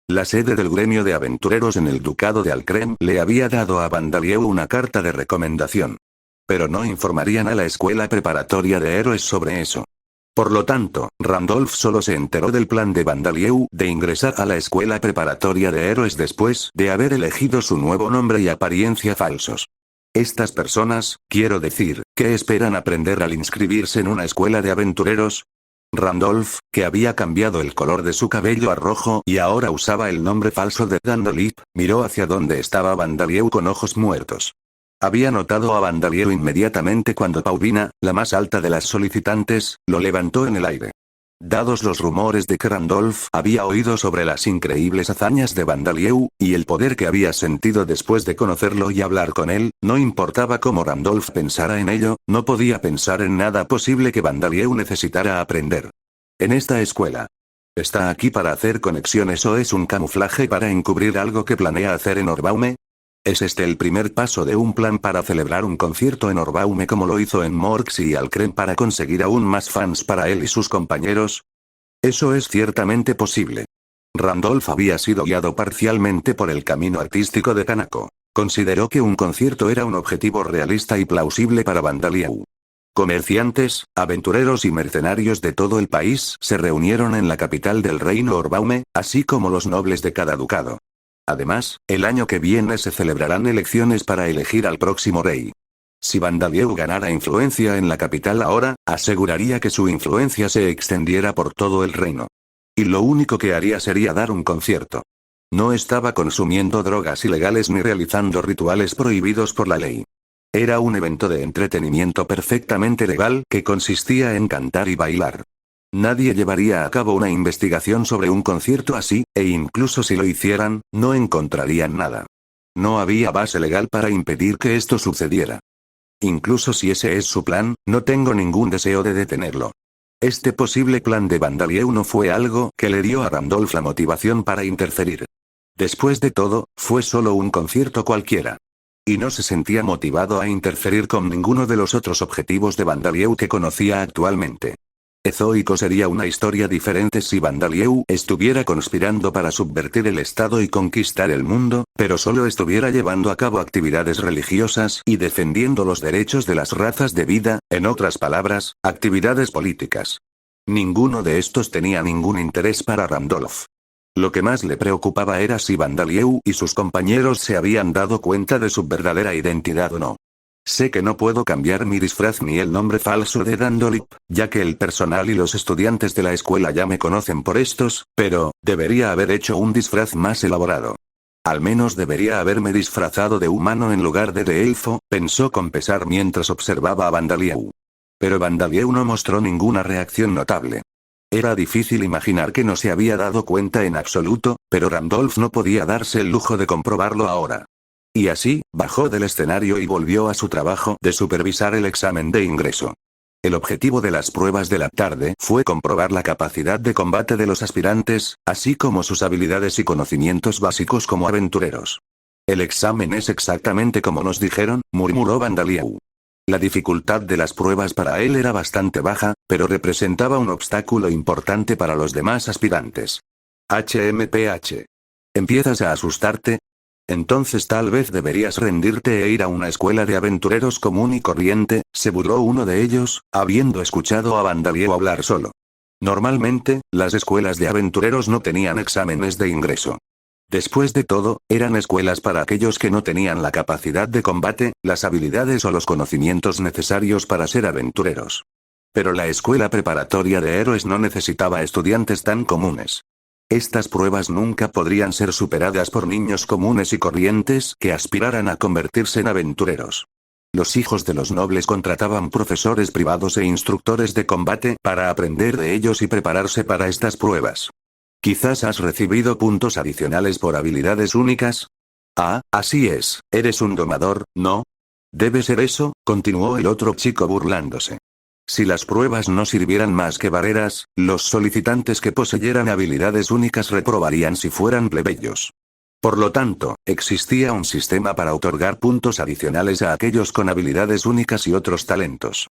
La sede del gremio de aventureros en el ducado de Alcrem le había dado a Bandalieu una carta de recomendación. Pero no informarían a la escuela preparatoria de héroes sobre eso. Por lo tanto, Randolph solo se enteró del plan de Bandalieu de ingresar a la escuela preparatoria de héroes después de haber elegido su nuevo nombre y apariencia falsos. Estas personas, quiero decir, ¿qué esperan aprender al inscribirse en una escuela de aventureros? Randolph, que había cambiado el color de su cabello a rojo y ahora usaba el nombre falso de Dandolip, miró hacia donde estaba Bandalieu con ojos muertos. Había notado a Bandalieu inmediatamente cuando Paulina, la más alta de las solicitantes, lo levantó en el aire. Dados los rumores de que Randolph había oído sobre las increíbles hazañas de Bandalieu, y el poder que había sentido después de conocerlo y hablar con él, no importaba cómo Randolph pensara en ello, no podía pensar en nada posible que Bandalieu necesitara aprender. En esta escuela. ¿Está aquí para hacer conexiones o es un camuflaje para encubrir algo que planea hacer en Orbaume? ¿Es este el primer paso de un plan para celebrar un concierto en Orbaume como lo hizo en Morx y Alcrem para conseguir aún más fans para él y sus compañeros? Eso es ciertamente posible. Randolph había sido guiado parcialmente por el camino artístico de Kanako. Consideró que un concierto era un objetivo realista y plausible para Bandalieu. Comerciantes, aventureros y mercenarios de todo el país se reunieron en la capital del reino Orbaume, así como los nobles de cada ducado. Además, el año que viene se celebrarán elecciones para elegir al próximo rey. Si Bandalieu ganara influencia en la capital ahora, aseguraría que su influencia se extendiera por todo el reino. Y lo único que haría sería dar un concierto. No estaba consumiendo drogas ilegales ni realizando rituales prohibidos por la ley. Era un evento de entretenimiento perfectamente legal que consistía en cantar y bailar. Nadie llevaría a cabo una investigación sobre un concierto así, e incluso si lo hicieran, no encontrarían nada. no había base legal para impedir que esto sucediera. Incluso si ese es su plan, no tengo ningún deseo de detenerlo. Este posible plan de Vandaliew no fue algo que le dio a Randolph la motivación para interferir. Después de todo, fue solo un concierto cualquiera. Y no se sentía motivado a interferir con ninguno de los otros objetivos de Vandaliew que conocía actualmente. Ezoico sería una historia diferente si Vandaliew estuviera conspirando para subvertir el Estado y conquistar el mundo, pero solo estuviera llevando a cabo actividades religiosas y defendiendo los derechos de las razas de vida, en otras palabras, actividades políticas. Ninguno de estos tenía ningún interés para Randolph. Lo que más le preocupaba era si Vandaliew y sus compañeros se habían dado cuenta de su verdadera identidad o no. Sé que no puedo cambiar mi disfraz ni el nombre falso de Dandolip, ya que el personal y los estudiantes de la escuela ya me conocen por estos, pero, debería haber hecho un disfraz más elaborado. Al menos debería haberme disfrazado de humano en lugar de elfo, pensó con pesar mientras observaba a Vandaliew. Pero Vandaliew no mostró ninguna reacción notable. Era difícil imaginar que no se había dado cuenta en absoluto, pero Randolph no podía darse el lujo de comprobarlo ahora. Y así, bajó del escenario y volvió a su trabajo de supervisar el examen de ingreso. El objetivo de las pruebas de la tarde fue comprobar la capacidad de combate de los aspirantes, así como sus habilidades y conocimientos básicos como aventureros. El examen es exactamente como nos dijeron, murmuró Vandaliew. La dificultad de las pruebas para él era bastante baja, pero representaba un obstáculo importante para los demás aspirantes. HMPH. ¿Empiezas a asustarte? Entonces tal vez deberías rendirte e ir a una escuela de aventureros común y corriente, se burló uno de ellos, habiendo escuchado a Vandaliew hablar solo. Normalmente, las escuelas de aventureros no tenían exámenes de ingreso. Después de todo, eran escuelas para aquellos que no tenían la capacidad de combate, las habilidades o los conocimientos necesarios para ser aventureros. Pero la escuela preparatoria de héroes no necesitaba estudiantes tan comunes. Estas pruebas nunca podrían ser superadas por niños comunes y corrientes que aspiraran a convertirse en aventureros. Los hijos de los nobles contrataban profesores privados e instructores de combate para aprender de ellos y prepararse para estas pruebas. Quizás has recibido puntos adicionales por habilidades únicas. Ah, así es, eres un domador, ¿no? Debe ser eso, continuó el otro chico burlándose. Si las pruebas no sirvieran más que barreras, los solicitantes que poseyeran habilidades únicas reprobarían si fueran plebeyos. Por lo tanto, existía un sistema para otorgar puntos adicionales a aquellos con habilidades únicas y otros talentos.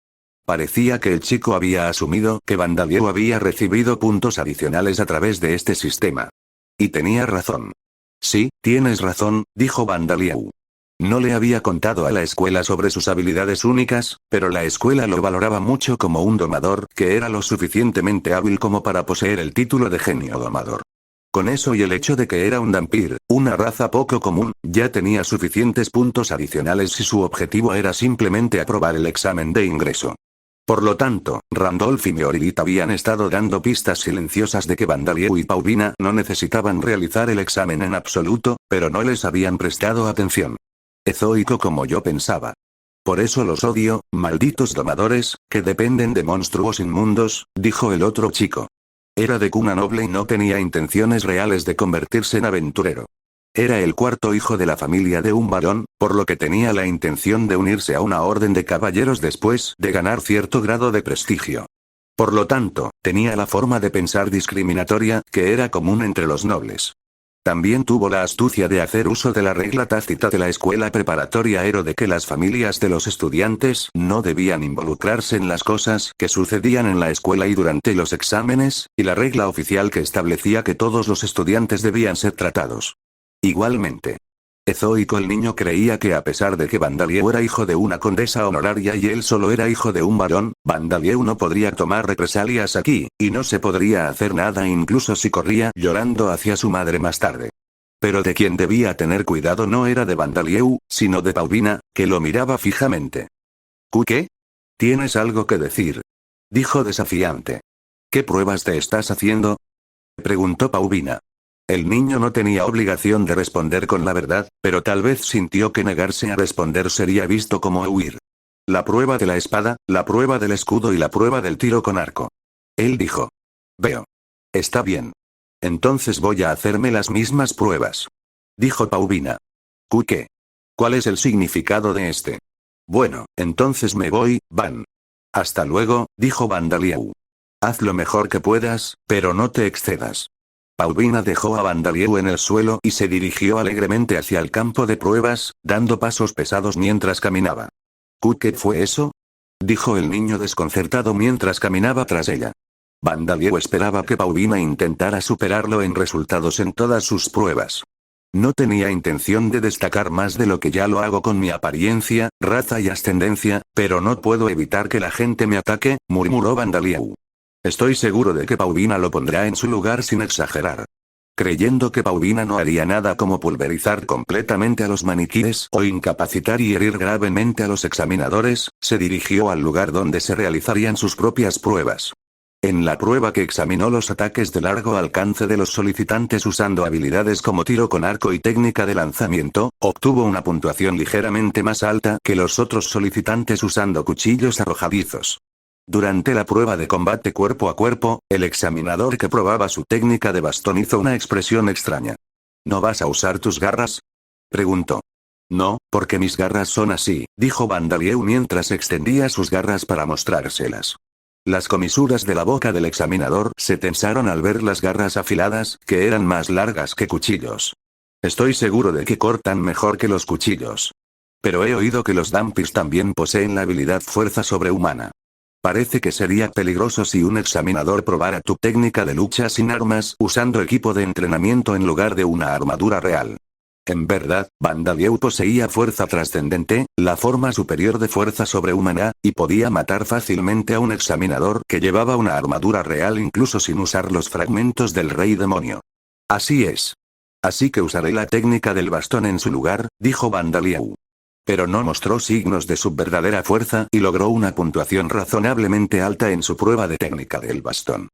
Parecía que el chico había asumido que Vandaliew había recibido puntos adicionales a través de este sistema. Y tenía razón. Sí, tienes razón, dijo Vandaliew. No le había contado a la escuela sobre sus habilidades únicas, pero la escuela lo valoraba mucho como un domador que era lo suficientemente hábil como para poseer el título de genio domador. Con eso y el hecho de que era un Dhampir, una raza poco común, ya tenía suficientes puntos adicionales si su objetivo era simplemente aprobar el examen de ingreso. Por lo tanto, Randolph y Meorilit habían estado dando pistas silenciosas de que Vandaliew y Paulina no necesitaban realizar el examen en absoluto, pero no les habían prestado atención. Ezoico como yo pensaba. Por eso los odio, malditos domadores, que dependen de monstruos inmundos, dijo el otro chico. Era de cuna noble y no tenía intenciones reales de convertirse en aventurero. Era el cuarto hijo de la familia de un varón, por lo que tenía la intención de unirse a una orden de caballeros después de ganar cierto grado de prestigio. Por lo tanto, tenía la forma de pensar discriminatoria que era común entre los nobles. También tuvo la astucia de hacer uso de la regla tácita de la escuela preparatoria Hero de que las familias de los estudiantes no debían involucrarse en las cosas que sucedían en la escuela y durante los exámenes, y la regla oficial que establecía que todos los estudiantes debían ser tratados igualmente. Ezoico el niño creía que a pesar de que Vandaliew era hijo de una condesa honoraria y él solo era hijo de un varón, Vandaliew no podría tomar represalias aquí, y no se podría hacer nada incluso si corría llorando hacia su madre más tarde. Pero de quien debía tener cuidado no era de Vandaliew, sino de Paulina, que lo miraba fijamente. ¿Qué? ¿Tienes algo que decir? Dijo desafiante. ¿Qué pruebas te estás haciendo? Preguntó Paulina. El niño no tenía obligación de responder con la verdad, pero tal vez sintió que negarse a responder sería visto como huir. La prueba de la espada, la prueba del escudo y la prueba del tiro con arco. Él dijo. Veo. Está bien. Entonces voy a hacerme las mismas pruebas. Dijo Paulina. ¿Qué? ¿Cuál es el significado de este? Bueno, entonces me voy, Van. Hasta luego, dijo Bandalieu. Haz lo mejor que puedas, pero no te excedas. Paulina dejó a Bandalieu en el suelo y se dirigió alegremente hacia el campo de pruebas, dando pasos pesados mientras caminaba. ¿Qué fue eso? Dijo el niño desconcertado mientras caminaba tras ella. Bandalieu esperaba que Paulina intentara superarlo en resultados en todas sus pruebas. No tenía intención de destacar más de lo que ya lo hago con mi apariencia, raza y ascendencia, pero no puedo evitar que la gente me ataque, murmuró Bandalieu. Estoy seguro de que Paulina lo pondrá en su lugar sin exagerar. Creyendo que Paulina no haría nada como pulverizar completamente a los maniquíes o incapacitar y herir gravemente a los examinadores, se dirigió al lugar donde se realizarían sus propias pruebas. En la prueba que examinó los ataques de largo alcance de los solicitantes usando habilidades como tiro con arco y técnica de lanzamiento, obtuvo una puntuación ligeramente más alta que los otros solicitantes usando cuchillos arrojadizos. Durante la prueba de combate cuerpo a cuerpo, el examinador que probaba su técnica de bastón hizo una expresión extraña. ¿No vas a usar tus garras?, preguntó. No, porque mis garras son así, dijo Bandalieu mientras extendía sus garras para mostrárselas. Las comisuras de la boca del examinador se tensaron al ver las garras afiladas, que eran más largas que cuchillos. Estoy seguro de que cortan mejor que los cuchillos. Pero he oído que los Dhampir también poseen la habilidad fuerza sobrehumana. Parece que sería peligroso si un examinador probara tu técnica de lucha sin armas usando equipo de entrenamiento en lugar de una armadura real. En verdad, Bandalieu poseía fuerza trascendente, la forma superior de fuerza sobrehumana, y podía matar fácilmente a un examinador que llevaba una armadura real incluso sin usar los fragmentos del rey demonio. Así es. Así que usaré la técnica del bastón en su lugar, dijo Bandalieu. Pero no mostró signos de su verdadera fuerza y logró una puntuación razonablemente alta en su prueba de técnica del bastón.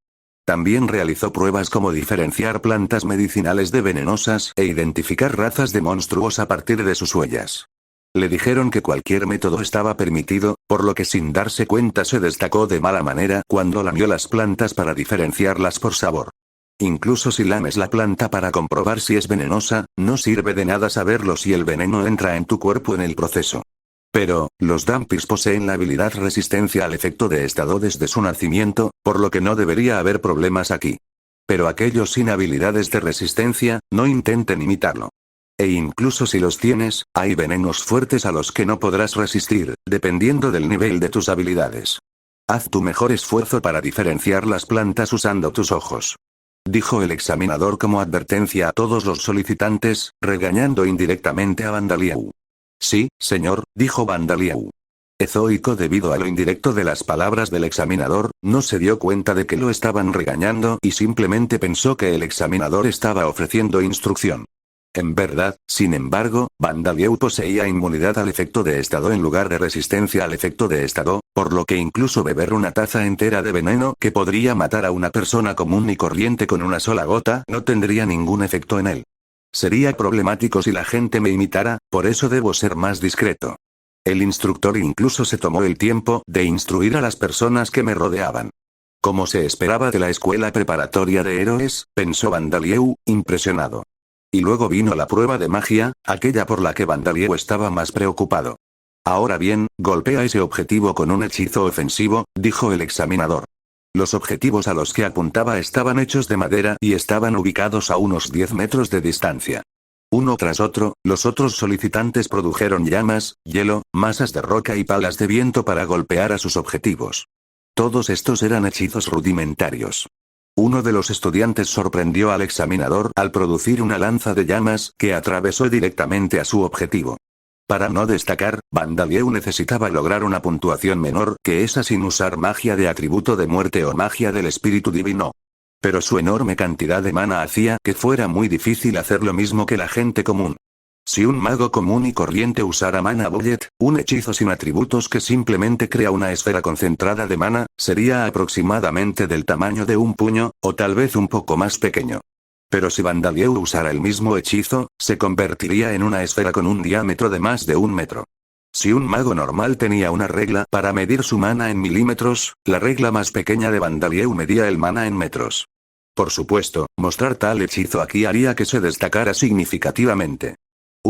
También realizó pruebas como diferenciar plantas medicinales de venenosas e identificar razas de monstruos a partir de sus huellas. Le dijeron que cualquier método estaba permitido, por lo que sin darse cuenta se destacó de mala manera cuando lamió las plantas para diferenciarlas por sabor. Incluso si lames la planta para comprobar si es venenosa, no sirve de nada saberlo si el veneno entra en tu cuerpo en el proceso. Pero, los Dhampirs poseen la habilidad resistencia al efecto de estado desde su nacimiento, por lo que no debería haber problemas aquí. Pero aquellos sin habilidades de resistencia, no intenten imitarlo. E incluso si los tienes, hay venenos fuertes a los que no podrás resistir, dependiendo del nivel de tus habilidades. Haz tu mejor esfuerzo para diferenciar las plantas usando tus ojos. Dijo el examinador como advertencia a todos los solicitantes, regañando indirectamente a Bandalieu. Sí, señor, dijo Bandalieu. Ezoico debido a lo indirecto de las palabras del examinador, no se dio cuenta de que lo estaban regañando y simplemente pensó que el examinador estaba ofreciendo instrucción. En verdad, sin embargo, Bandalieu poseía inmunidad al efecto de estado en lugar de resistencia al efecto de estado, por lo que incluso beber una taza entera de veneno que podría matar a una persona común y corriente con una sola gota no tendría ningún efecto en él. Sería problemático si la gente me imitara, por eso debo ser más discreto. El instructor incluso se tomó el tiempo de instruir a las personas que me rodeaban. Como se esperaba de la escuela preparatoria de héroes, pensó Bandalieu, impresionado. Y luego vino la prueba de magia, aquella por la que Bandalieu estaba más preocupado. Ahora bien, golpea ese objetivo con un hechizo ofensivo, dijo el examinador. Los objetivos a los que apuntaba estaban hechos de madera y estaban ubicados a unos 10 metros de distancia. Uno tras otro, los otros solicitantes produjeron llamas, hielo, masas de roca y palas de viento para golpear a sus objetivos. Todos estos eran hechizos rudimentarios. Uno de los estudiantes sorprendió al examinador al producir una lanza de llamas que atravesó directamente a su objetivo. Para no destacar, Bandalieu necesitaba lograr una puntuación menor que esa sin usar magia de atributo de muerte o magia del espíritu divino. Pero su enorme cantidad de mana hacía que fuera muy difícil hacer lo mismo que la gente común. Si un mago común y corriente usara Mana Bullet, un hechizo sin atributos que simplemente crea una esfera concentrada de mana, sería aproximadamente del tamaño de un puño, o tal vez un poco más pequeño. Pero si Bandalieu usara el mismo hechizo, se convertiría en una esfera con un diámetro de más de 1 metro. Si un mago normal tenía una regla para medir su mana en milímetros, la regla más pequeña de Bandalieu medía el mana en metros. Por supuesto, mostrar tal hechizo aquí haría que se destacara significativamente.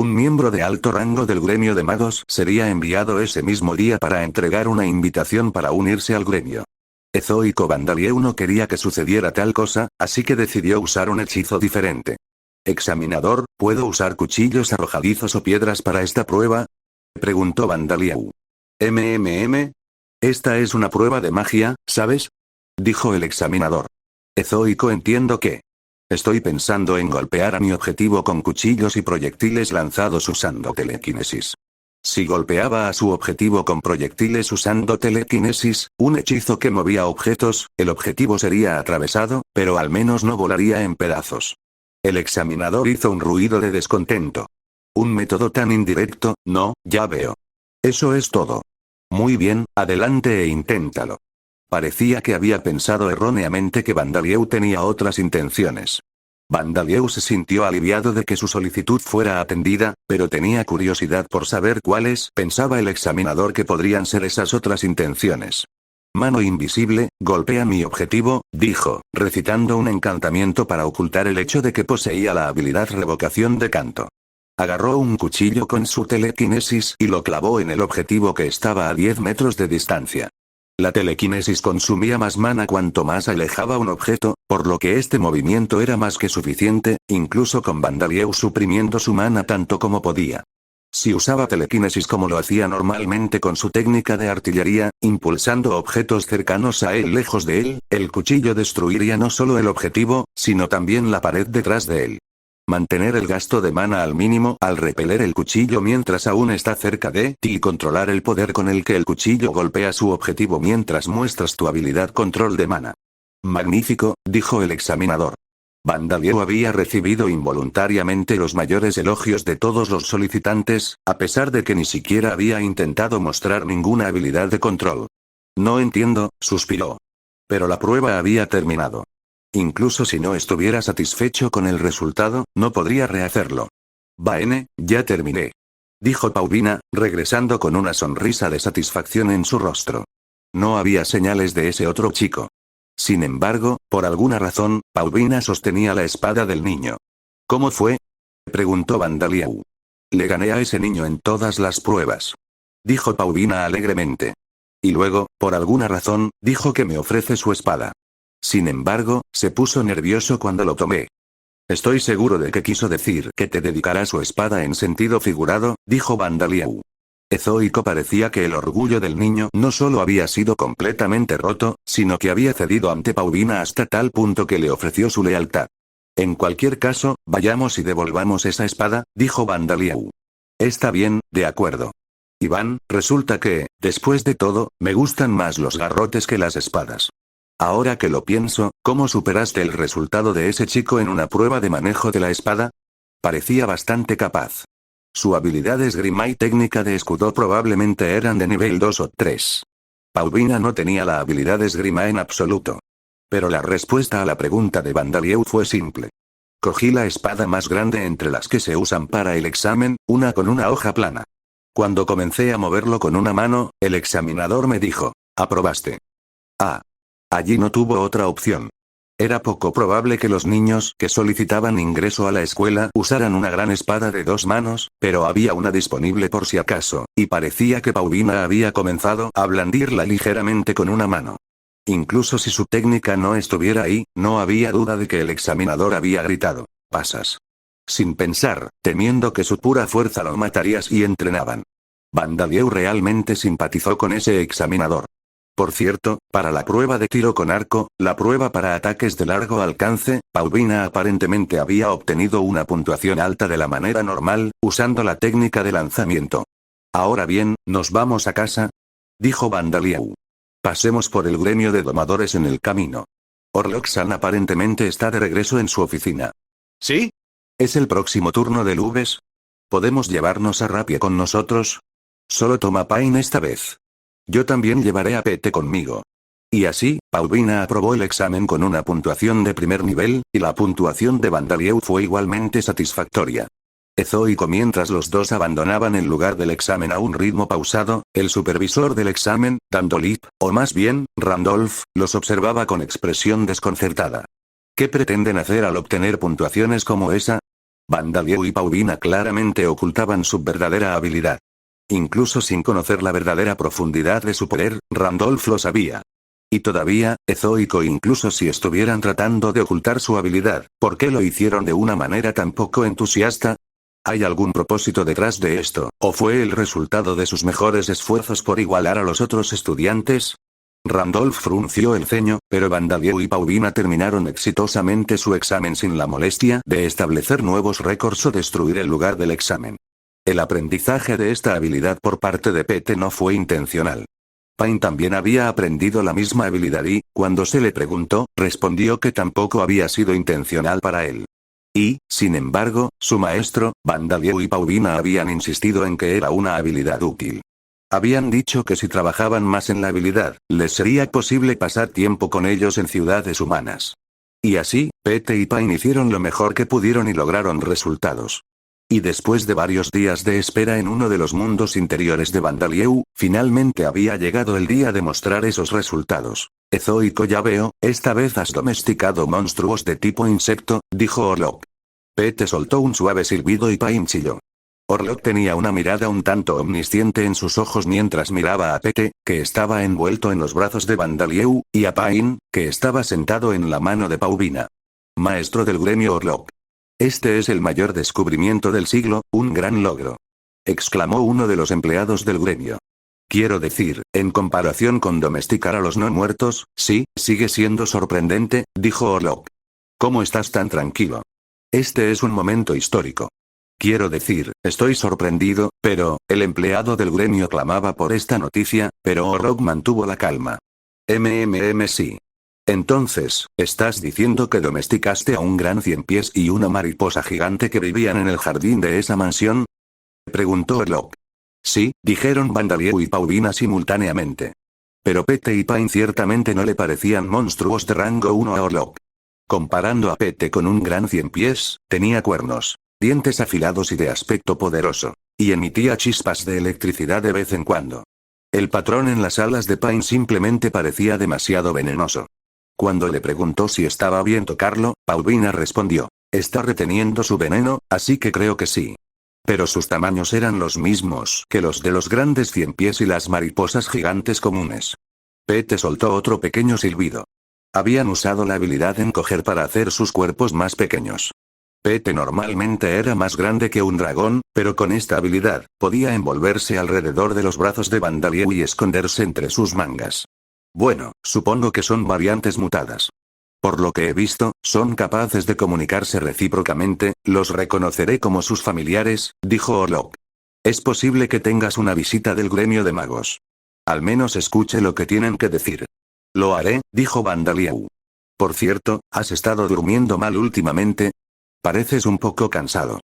Un miembro de alto rango del gremio de magos sería enviado ese mismo día para entregar una invitación para unirse al gremio. Ezoico Vandalieu no quería que sucediera tal cosa, así que decidió usar un hechizo diferente. Examinador, ¿puedo usar cuchillos arrojadizos o piedras para esta prueba? Preguntó Vandalieu. Esta es una prueba de magia, ¿sabes? Dijo el examinador. Ezoico, entiendo que. Estoy pensando en golpear a mi objetivo con cuchillos y proyectiles lanzados usando telequinesis. Si golpeaba a su objetivo con proyectiles usando telequinesis, un hechizo que movía objetos, el objetivo sería atravesado, pero al menos no volaría en pedazos. El examinador hizo un ruido de descontento. Un método tan indirecto, no, ya veo. Eso es todo. Muy bien, adelante e inténtalo. Parecía que había pensado erróneamente que Vandalieu tenía otras intenciones. Vandalieu se sintió aliviado de que su solicitud fuera atendida, pero tenía curiosidad por saber cuáles pensaba el examinador que podrían ser esas otras intenciones. Mano invisible, golpea mi objetivo, dijo, recitando un encantamiento para ocultar el hecho de que poseía la habilidad revocación de canto. Agarró un cuchillo con su telequinesis y lo clavó en el objetivo que estaba a 10 metros de distancia. La telequinesis consumía más mana cuanto más alejaba un objeto, por lo que este movimiento era más que suficiente, incluso con Vandalieu suprimiendo su mana tanto como podía. Si usaba telequinesis como lo hacía normalmente con su técnica de artillería, impulsando objetos cercanos a él lejos de él, el cuchillo destruiría no solo el objetivo, sino también la pared detrás de él. Mantener el gasto de mana al mínimo al repeler el cuchillo mientras aún está cerca de ti y controlar el poder con el que el cuchillo golpea su objetivo mientras muestras tu habilidad control de mana. Magnífico, dijo el examinador. Vandalieu había recibido involuntariamente los mayores elogios de todos los solicitantes, a pesar de que ni siquiera había intentado mostrar ninguna habilidad de control. No entiendo, suspiró. Pero la prueba había terminado. Incluso si no estuviera satisfecho con el resultado, no podría rehacerlo. Baene, ya terminé. Dijo Paulina, regresando con una sonrisa de satisfacción en su rostro. No había señales de ese otro chico. Sin embargo, por alguna razón, Paulina sostenía la espada del niño. ¿Cómo fue? Preguntó Vandalieu. Le gané a ese niño en todas las pruebas. Dijo Paulina alegremente. Y luego, por alguna razón, dijo que me ofrece su espada. Sin embargo, se puso nervioso cuando lo tomé. Estoy seguro de que quiso decir que te dedicará su espada en sentido figurado, dijo Vandalieu. Ezoico parecía que el orgullo del niño no solo había sido completamente roto, sino que había cedido ante Paulina hasta tal punto que le ofreció su lealtad. En cualquier caso, vayamos y devolvamos esa espada, dijo Vandalieu. Está bien, de acuerdo. Iván, resulta que, después de todo, me gustan más los garrotes que las espadas. Ahora que lo pienso, ¿cómo superaste el resultado de ese chico en una prueba de manejo de la espada? Parecía bastante capaz. Su habilidad de esgrima y técnica de escudo probablemente eran de nivel 2 o 3. Paulina no tenía la habilidad de esgrima en absoluto. Pero la respuesta a la pregunta de Vandalieu fue simple. Cogí la espada más grande entre las que se usan para el examen, una con una hoja plana. Cuando comencé a moverlo con una mano, el examinador me dijo, ¿aprobaste? Ah. Allí no tuvo otra opción. Era poco probable que los niños que solicitaban ingreso a la escuela usaran una gran espada de 2 manos, pero había una disponible por si acaso, y parecía que Paulina había comenzado a blandirla ligeramente con una mano. Incluso si su técnica no estuviera ahí, no había duda de que el examinador había gritado, «Pasas». Sin pensar, temiendo que su pura fuerza lo matarías y entrenaban. Vandalieu realmente simpatizó con ese examinador. Por cierto, para la prueba de tiro con arco, la prueba para ataques de largo alcance, Paulina aparentemente había obtenido una puntuación alta de la manera normal, usando la técnica de lanzamiento. Ahora bien, ¿nos vamos a casa? Dijo Vandalieu. Pasemos por el gremio de domadores en el camino. Orloxan aparentemente está de regreso en su oficina. ¿Sí? ¿Es el próximo turno de Lubes? ¿Podemos llevarnos a Rapia con nosotros? Solo toma Pain esta vez. Yo también llevaré a Pete conmigo. Y así, Paulina aprobó el examen con una puntuación de primer nivel, y la puntuación de Vandalieu fue igualmente satisfactoria. Ezoico mientras los dos abandonaban el lugar del examen a un ritmo pausado, el supervisor del examen, Dandolip, o más bien, Randolph, los observaba con expresión desconcertada. ¿Qué pretenden hacer al obtener puntuaciones como esa? Bandalieu y Paulina claramente ocultaban su verdadera habilidad. Incluso sin conocer la verdadera profundidad de su poder, Randolph lo sabía. Y todavía, Ezoico, incluso si estuvieran tratando de ocultar su habilidad, ¿por qué lo hicieron de una manera tan poco entusiasta? ¿Hay algún propósito detrás de esto, o fue el resultado de sus mejores esfuerzos por igualar a los otros estudiantes? Randolph frunció el ceño, pero Bandalieu y Paulina terminaron exitosamente su examen sin la molestia de establecer nuevos récords o destruir el lugar del examen. El aprendizaje de esta habilidad por parte de Pete no fue intencional. Pain también había aprendido la misma habilidad y, cuando se le preguntó, respondió que tampoco había sido intencional para él. Y, sin embargo, su maestro, Bandalieu y Paulina habían insistido en que era una habilidad útil. Habían dicho que si trabajaban más en la habilidad, les sería posible pasar tiempo con ellos en ciudades humanas. Y así, Pete y Pain hicieron lo mejor que pudieron y lograron resultados. Y después de varios días de espera en uno de los mundos interiores de Bandalieu, finalmente había llegado el día de mostrar esos resultados. Ezoico, ya veo, esta vez has domesticado monstruos de tipo insecto, dijo Orlok. Pete soltó un suave silbido y Pain chilló. Orlok tenía una mirada un tanto omnisciente en sus ojos mientras miraba a Pete, que estaba envuelto en los brazos de Bandalieu, y a Pain, que estaba sentado en la mano de Paulina. Maestro del gremio Orlok. Este es el mayor descubrimiento del siglo, un gran logro. Exclamó uno de los empleados del gremio. Quiero decir, en comparación con domesticar a los no muertos, sí, sigue siendo sorprendente, dijo Orlok. ¿Cómo estás tan tranquilo? Este es un momento histórico. Quiero decir, estoy sorprendido, pero, el empleado del gremio clamaba por esta noticia, pero Orlok mantuvo la calma. Sí. Entonces, ¿estás diciendo que domesticaste a un gran ciempiés y una mariposa gigante que vivían en el jardín de esa mansión? Preguntó Orlok. Sí, dijeron Bandalieu y Paulina simultáneamente. Pero Pete y Pain ciertamente no le parecían monstruos de rango 1 a Orlok. Comparando a Pete con un gran ciempiés, tenía cuernos, dientes afilados y de aspecto poderoso. Y emitía chispas de electricidad de vez en cuando. El patrón en las alas de Pain simplemente parecía demasiado venenoso. Cuando le preguntó si estaba bien tocarlo, Paulina respondió. Está reteniendo su veneno, así que creo que sí. Pero sus tamaños eran los mismos que los de los grandes ciempiés y las mariposas gigantes comunes. Pete soltó otro pequeño silbido. Habían usado la habilidad encoger para hacer sus cuerpos más pequeños. Pete normalmente era más grande que un dragón, pero con esta habilidad, podía envolverse alrededor de los brazos de Bandalieu y esconderse entre sus mangas. Bueno, supongo que son variantes mutadas. Por lo que he visto, son capaces de comunicarse recíprocamente, los reconoceré como sus familiares, dijo Orlok. Es posible que tengas una visita del gremio de magos. Al menos escuche lo que tienen que decir. Lo haré, dijo Bandalieu. Por cierto, ¿has estado durmiendo mal últimamente? Pareces un poco cansado.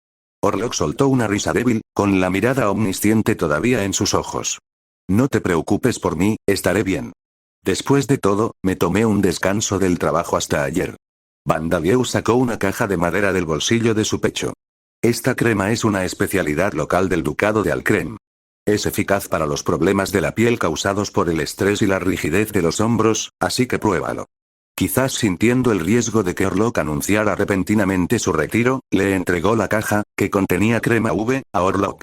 Orlok soltó una risa débil, con la mirada omnisciente todavía en sus ojos. No te preocupes por mí, estaré bien. Después de todo, me tomé un descanso del trabajo hasta ayer. Bandalieu sacó una caja de madera del bolsillo de su pecho. Esta crema es una especialidad local del ducado de Alcrem. Es eficaz para los problemas de la piel causados por el estrés y la rigidez de los hombros, así que pruébalo. Quizás sintiendo el riesgo de que Orlok anunciara repentinamente su retiro, le entregó la caja, que contenía crema V, a Orlok.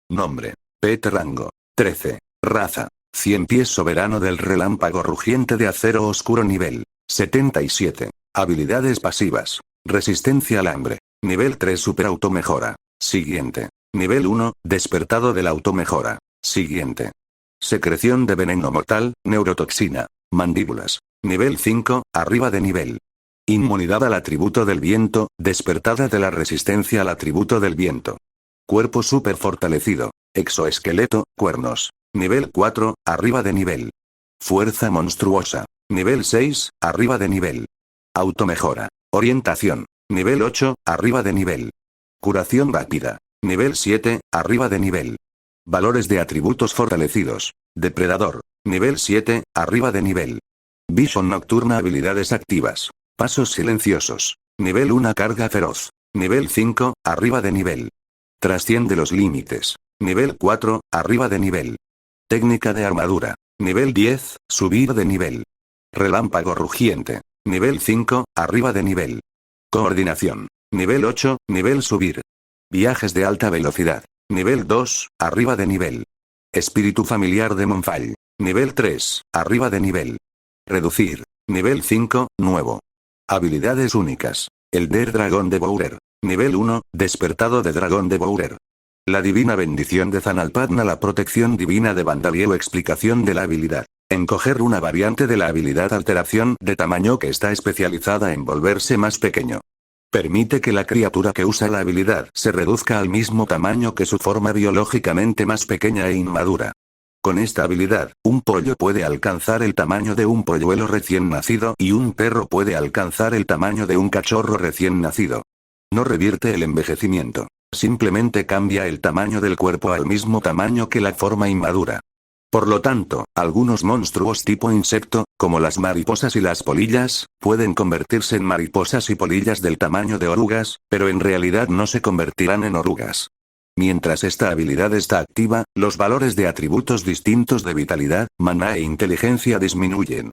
Nombre. Pete rango. 13. Raza. 100 pies soberano del relámpago rugiente de acero oscuro nivel 77. Habilidades pasivas. Resistencia al hambre. Nivel 3 super automejora. Siguiente. Nivel 1, despertado del automejora. Siguiente. Secreción de veneno mortal, neurotoxina. Mandíbulas. Nivel 5, arriba de nivel. Inmunidad al atributo del viento, despertada de la resistencia al atributo del viento. Cuerpo super fortalecido. Exoesqueleto, cuernos. Nivel 4, arriba de nivel. Fuerza monstruosa. Nivel 6, arriba de nivel. Automejora. Orientación. Nivel 8, arriba de nivel. Curación rápida. Nivel 7, arriba de nivel. Valores de atributos fortalecidos. Depredador. Nivel 7, arriba de nivel. Visión nocturna, habilidades activas. Pasos silenciosos. Nivel 1, carga feroz. Nivel 5, arriba de nivel. Trasciende los límites. Nivel 4, arriba de nivel. Técnica de armadura. Nivel 10, subir de nivel. Relámpago rugiente. Nivel 5, arriba de nivel. Coordinación. Nivel 8, nivel subir. Viajes de alta velocidad. Nivel 2, arriba de nivel. Espíritu familiar de Monfall. Nivel 3, arriba de nivel. Reducir. Nivel 5, nuevo. Habilidades únicas. Elder Dragón de Bourer. Nivel 1, despertado de Dragón de Bourer. La divina bendición de Zanalpadna, la protección divina de Vandaliel. Explicación de la habilidad. Encoger, una variante de la habilidad alteración de tamaño que está especializada en volverse más pequeño. Permite que la criatura que usa la habilidad se reduzca al mismo tamaño que su forma biológicamente más pequeña e inmadura. Con esta habilidad, un pollo puede alcanzar el tamaño de un polluelo recién nacido y un perro puede alcanzar el tamaño de un cachorro recién nacido. No revierte el envejecimiento. Simplemente cambia el tamaño del cuerpo al mismo tamaño que la forma inmadura. Por lo tanto, algunos monstruos tipo insecto, como las mariposas y las polillas, pueden convertirse en mariposas y polillas del tamaño de orugas, pero en realidad no se convertirán en orugas. Mientras esta habilidad está activa, los valores de atributos distintos de vitalidad, maná e inteligencia disminuyen.